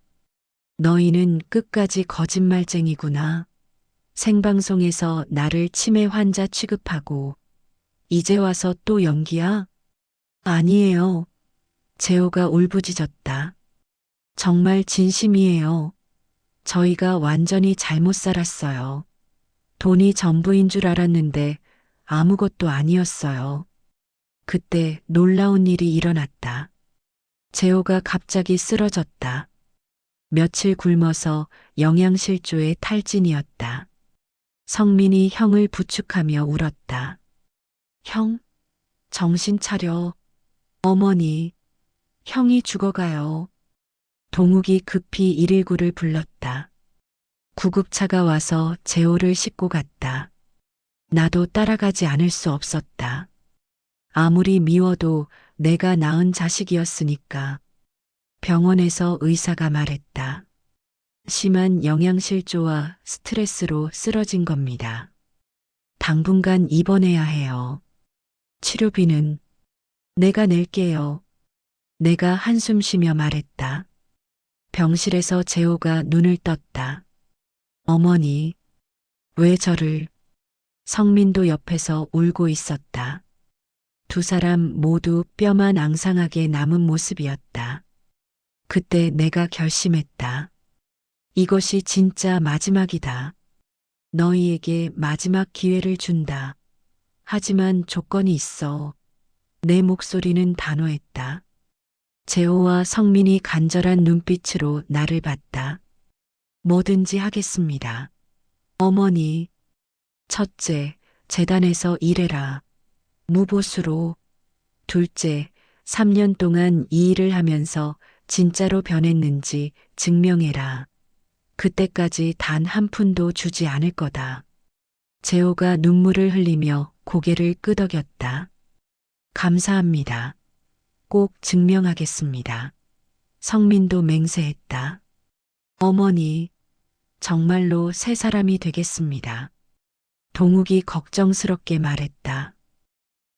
너희는 끝까지 거짓말쟁이구나. 생방송에서 나를 치매 환자 취급하고 이제 와서 또 연기야? 아니에요. 재호가 울부짖었다. 정말 진심이에요. 저희가 완전히 잘못 살았어요. 돈이 전부인 줄 알았는데 아무것도 아니었어요. 그때 놀라운 일이 일어났다. 재호가 갑자기 쓰러졌다. 며칠 굶어서 영양실조에 탈진이었다. 성민이 형을 부축하며 울었다. 형, 정신 차려. 어머니, 형이 죽어가요. 동욱이 급히 119를 불렀다. 구급차가 와서 재호를 싣고 갔다. 나도 따라가지 않을 수 없었다. 아무리 미워도 내가 낳은 자식이었으니까. 병원에서 의사가 말했다. 심한 영양실조와 스트레스로 쓰러진 겁니다. 당분간 입원해야 해요. 치료비는 내가 낼게요. 내가 한숨 쉬며 말했다. 병실에서 재호가 눈을 떴다. 어머니, 왜 저를? 성민도 옆에서 울고 있었다. 두 사람 모두 뼈만 앙상하게 남은 모습이었다. 그때 내가 결심했다. 이것이 진짜 마지막이다. 너희에게 마지막 기회를 준다. 하지만 조건이 있어. 내 목소리는 단호했다. 재호와 성민이 간절한 눈빛으로 나를 봤다. 뭐든지 하겠습니다. 어머니, 첫째, 재단에서 일해라. 무보수로. 둘째, 3년 동안 이 일을 하면서 진짜로 변했는지 증명해라. 그때까지 단 한 푼도 주지 않을 거다. 재호가 눈물을 흘리며 고개를 끄덕였다. 감사합니다. 꼭 증명하겠습니다. 성민도 맹세했다. 어머니, 정말로 새 사람이 되겠습니다. 동욱이 걱정스럽게 말했다.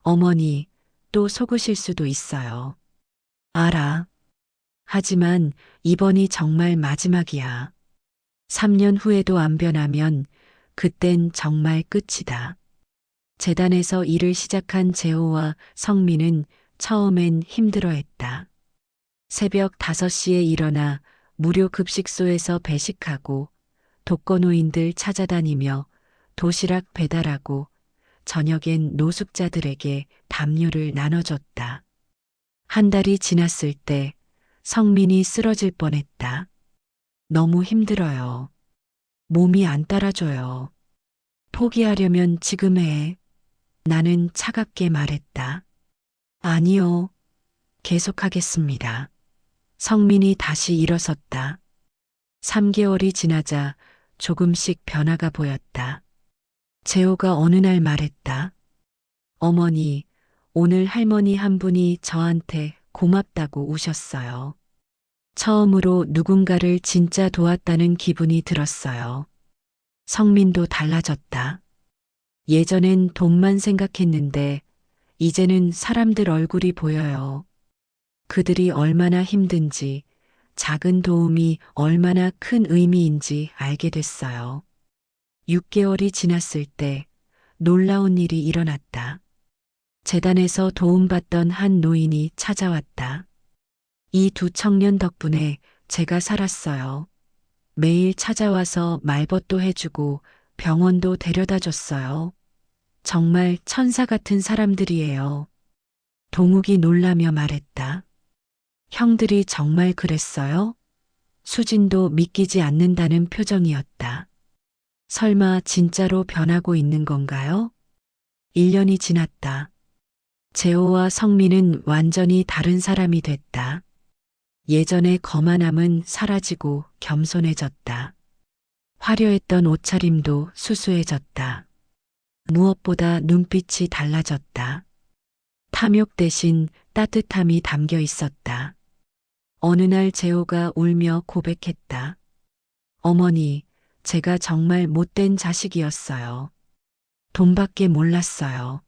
어머니, 또 속으실 수도 있어요. 알아. 하지만 이번이 정말 마지막이야. 3년 후에도 안 변하면 그땐 정말 끝이다. 재단에서 일을 시작한 재호와 성민은 처음엔 힘들어했다. 새벽 5시에 일어나 무료 급식소에서 배식하고 독거노인들 찾아다니며 도시락 배달하고 저녁엔 노숙자들에게 담요를 나눠줬다. 한 달이 지났을 때 성민이 쓰러질 뻔했다. 너무 힘들어요. 몸이 안 따라줘요. 포기하려면 지금 해. 나는 차갑게 말했다. 아니요. 계속하겠습니다. 성민이 다시 일어섰다. 3개월이 지나자 조금씩 변화가 보였다. 재호가 어느 날 말했다. 어머니, 오늘 할머니 한 분이 저한테 고맙다고 우셨어요. 처음으로 누군가를 진짜 도왔다는 기분이 들었어요. 성민도 달라졌다. 예전엔 돈만 생각했는데 이제는 사람들 얼굴이 보여요. 그들이 얼마나 힘든지, 작은 도움이 얼마나 큰 의미인지 알게 됐어요. 6개월이 지났을 때 놀라운 일이 일어났다. 재단에서 도움받던 한 노인이 찾아왔다. 이 두 청년 덕분에 제가 살았어요. 매일 찾아와서 말벗도 해주고 병원도 데려다 줬어요. 정말 천사 같은 사람들이에요. 동욱이 놀라며 말했다. 형들이 정말 그랬어요? 수진도 믿기지 않는다는 표정이었다. 설마 진짜로 변하고 있는 건가요? 1년이 지났다. 재호와 성민은 완전히 다른 사람이 됐다. 예전의 거만함은 사라지고 겸손해졌다. 화려했던 옷차림도 수수해졌다. 무엇보다 눈빛이 달라졌다. 탐욕 대신 따뜻함이 담겨 있었다. 어느 날 재호가 울며 고백했다. 어머니, 제가 정말 못된 자식이었어요. 돈밖에 몰랐어요.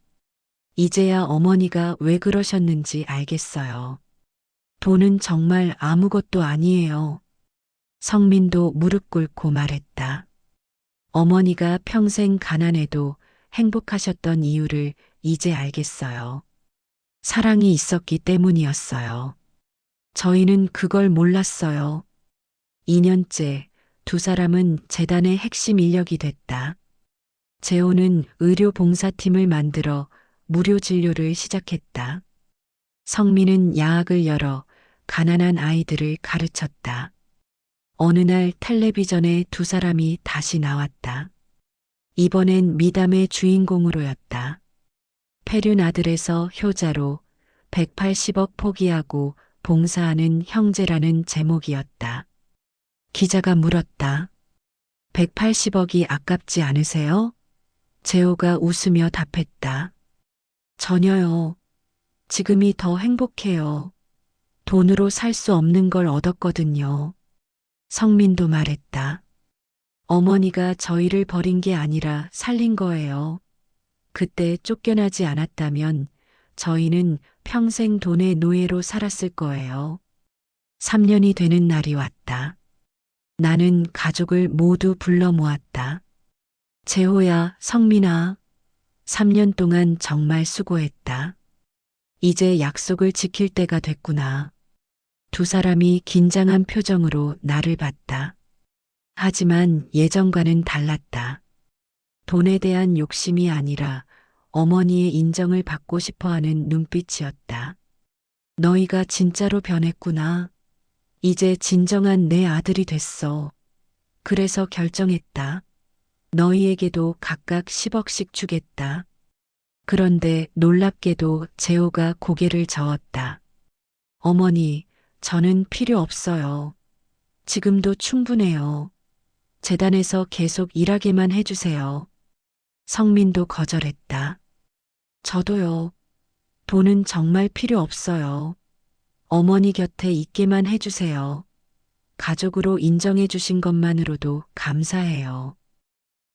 이제야 어머니가 왜 그러셨는지 알겠어요. 돈은 정말 아무것도 아니에요. 성민도 무릎 꿇고 말했다. 어머니가 평생 가난해도 행복하셨던 이유를 이제 알겠어요. 사랑이 있었기 때문이었어요. 저희는 그걸 몰랐어요. 2년째 두 사람은 재단의 핵심 인력이 됐다. 재호는 의료 봉사팀을 만들어 무료 진료를 시작했다. 성민은 야학을 열어 가난한 아이들을 가르쳤다. 어느 날 텔레비전에 두 사람이 다시 나왔다. 이번엔 미담의 주인공으로였다. 폐륜 아들에서 효자로 180억 포기하고 봉사하는 형제라는 제목이었다. 기자가 물었다. 180억이 아깝지 않으세요? 재호가 웃으며 답했다. 전혀요. 지금이 더 행복해요. 돈으로 살 수 없는 걸 얻었거든요. 성민도 말했다. 어머니가 저희를 버린 게 아니라 살린 거예요. 그때 쫓겨나지 않았다면 저희는 평생 돈의 노예로 살았을 거예요. 3년이 되는 날이 왔다. 나는 가족을 모두 불러 모았다. 재호야, 성민아, 3년 동안 정말 수고했다. 이제 약속을 지킬 때가 됐구나. 두 사람이 긴장한 표정으로 나를 봤다. 하지만 예전과는 달랐다. 돈에 대한 욕심이 아니라 어머니의 인정을 받고 싶어 하는 눈빛이었다. 너희가 진짜로 변했구나. 이제 진정한 내 아들이 됐어. 그래서 결정했다. 너희에게도 각각 10억씩 주겠다. 그런데 놀랍게도 재호가 고개를 저었다. 어머니, 저는 필요 없어요. 지금도 충분해요. 재단에서 계속 일하게만 해주세요. 성민도 거절했다. 저도요. 돈은 정말 필요 없어요. 어머니 곁에 있게만 해주세요. 가족으로 인정해 주신 것만으로도 감사해요.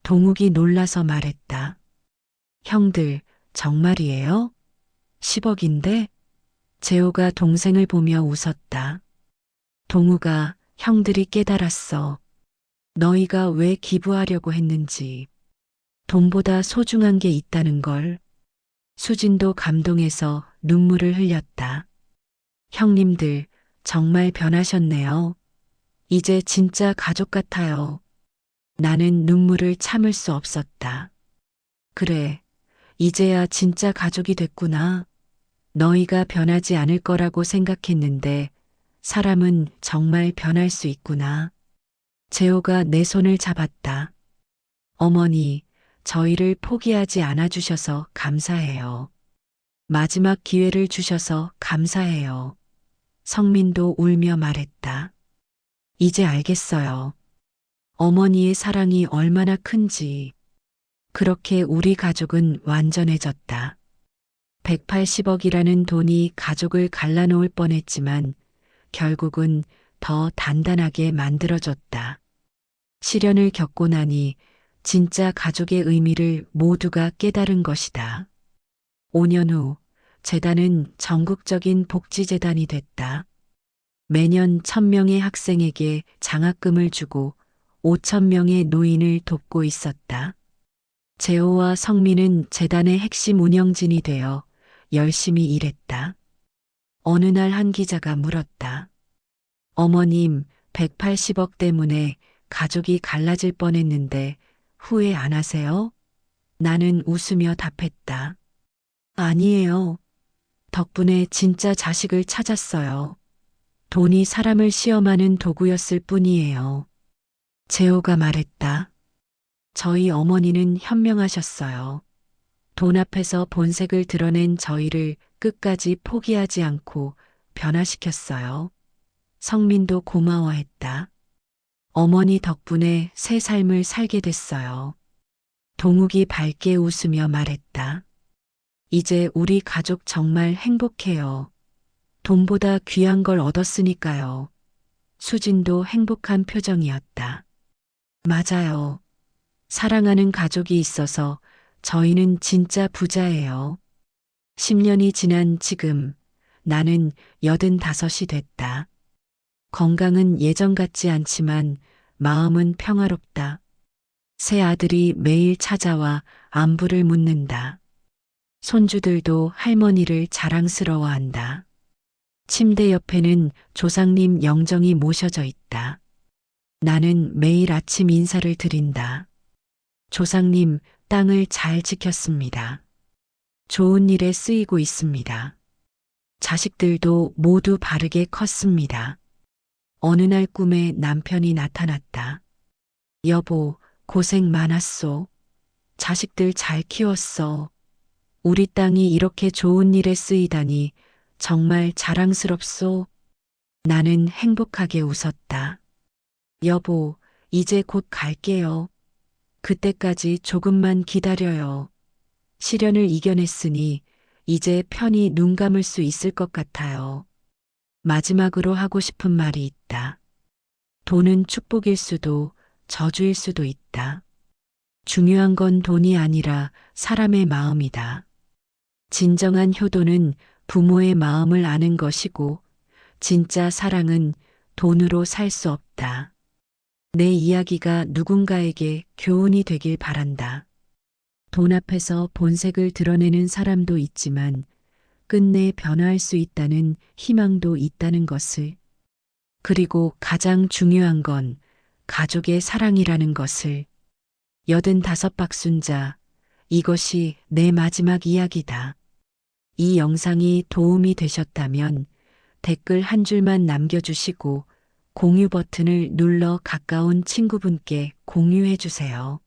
동욱이 놀라서 말했다. 형들, 정말이에요? 10억인데? 재호가 동생을 보며 웃었다. 동욱아, 형들이 깨달았어. 너희가 왜 기부하려고 했는지. 돈보다 소중한 게 있다는 걸. 수진도 감동해서 눈물을 흘렸다. 형님들, 정말 변하셨네요. 이제 진짜 가족 같아요. 나는 눈물을 참을 수 없었다. 그래, 이제야 진짜 가족이 됐구나. 너희가 변하지 않을 거라고 생각했는데 사람은 정말 변할 수 있구나. 재호가 내 손을 잡았다. 어머니, 저희를 포기하지 않아 주셔서 감사해요. 마지막 기회를 주셔서 감사해요. 성민도 울며 말했다. 이제 알겠어요. 어머니의 사랑이 얼마나 큰지. 그렇게 우리 가족은 완전해졌다. 180억이라는 돈이 가족을 갈라놓을 뻔했지만 결국은 더 단단하게 만들어졌다. 시련을 겪고 나니 진짜 가족의 의미를 모두가 깨달은 것이다. 5년 후 재단은 전국적인 복지재단이 됐다. 매년 1,000명의 학생에게 장학금을 주고 5,000명의 노인을 돕고 있었다. 재호와 성민은 재단의 핵심 운영진이 되어 열심히 일했다. 어느 날 한 기자가 물었다. 어머님, 180억 때문에 가족이 갈라질 뻔했는데 후회 안 하세요? 나는 웃으며 답했다. 아니에요. 덕분에 진짜 자식을 찾았어요. 돈이 사람을 시험하는 도구였을 뿐이에요. 재호가 말했다. 저희 어머니는 현명하셨어요. 돈 앞에서 본색을 드러낸 저희를 끝까지 포기하지 않고 변화시켰어요. 성민도 고마워했다. 어머니 덕분에 새 삶을 살게 됐어요. 동욱이 밝게 웃으며 말했다. 이제 우리 가족 정말 행복해요. 돈보다 귀한 걸 얻었으니까요. 수진도 행복한 표정이었다. 맞아요. 사랑하는 가족이 있어서 저희는 진짜 부자예요. 10년이 지난 지금 나는 85이 됐다. 건강은 예전 같지 않지만 마음은 평화롭다. 새 아들이 매일 찾아와 안부를 묻는다. 손주들도 할머니를 자랑스러워한다. 침대 옆에는 조상님 영정이 모셔져 있다. 나는 매일 아침 인사를 드린다. 조상님, 땅을 잘 지켰습니다. 좋은 일에 쓰이고 있습니다. 자식들도 모두 바르게 컸습니다. 어느 날 꿈에 남편이 나타났다. 여보, 고생 많았소. 자식들 잘 키웠어. 우리 땅이 이렇게 좋은 일에 쓰이다니 정말 자랑스럽소. 나는 행복하게 웃었다. 여보, 이제 곧 갈게요. 그때까지 조금만 기다려요. 시련을 이겨냈으니 이제 편히 눈 감을 수 있을 것 같아요. 마지막으로 하고 싶은 말이 있다. 돈은 축복일 수도 저주일 수도 있다. 중요한 건 돈이 아니라 사람의 마음이다. 진정한 효도는 부모의 마음을 아는 것이고 진짜 사랑은 돈으로 살 수 없다. 내 이야기가 누군가에게 교훈이 되길 바란다. 돈 앞에서 본색을 드러내는 사람도 있지만 끝내 변화할 수 있다는 희망도 있다는 것을. 그리고 가장 중요한 건 가족의 사랑이라는 것을. 85 박순자, 이것이 내 마지막 이야기다. 이 영상이 도움이 되셨다면 댓글 한 줄만 남겨주시고 공유 버튼을 눌러 가까운 친구분께 공유해 주세요.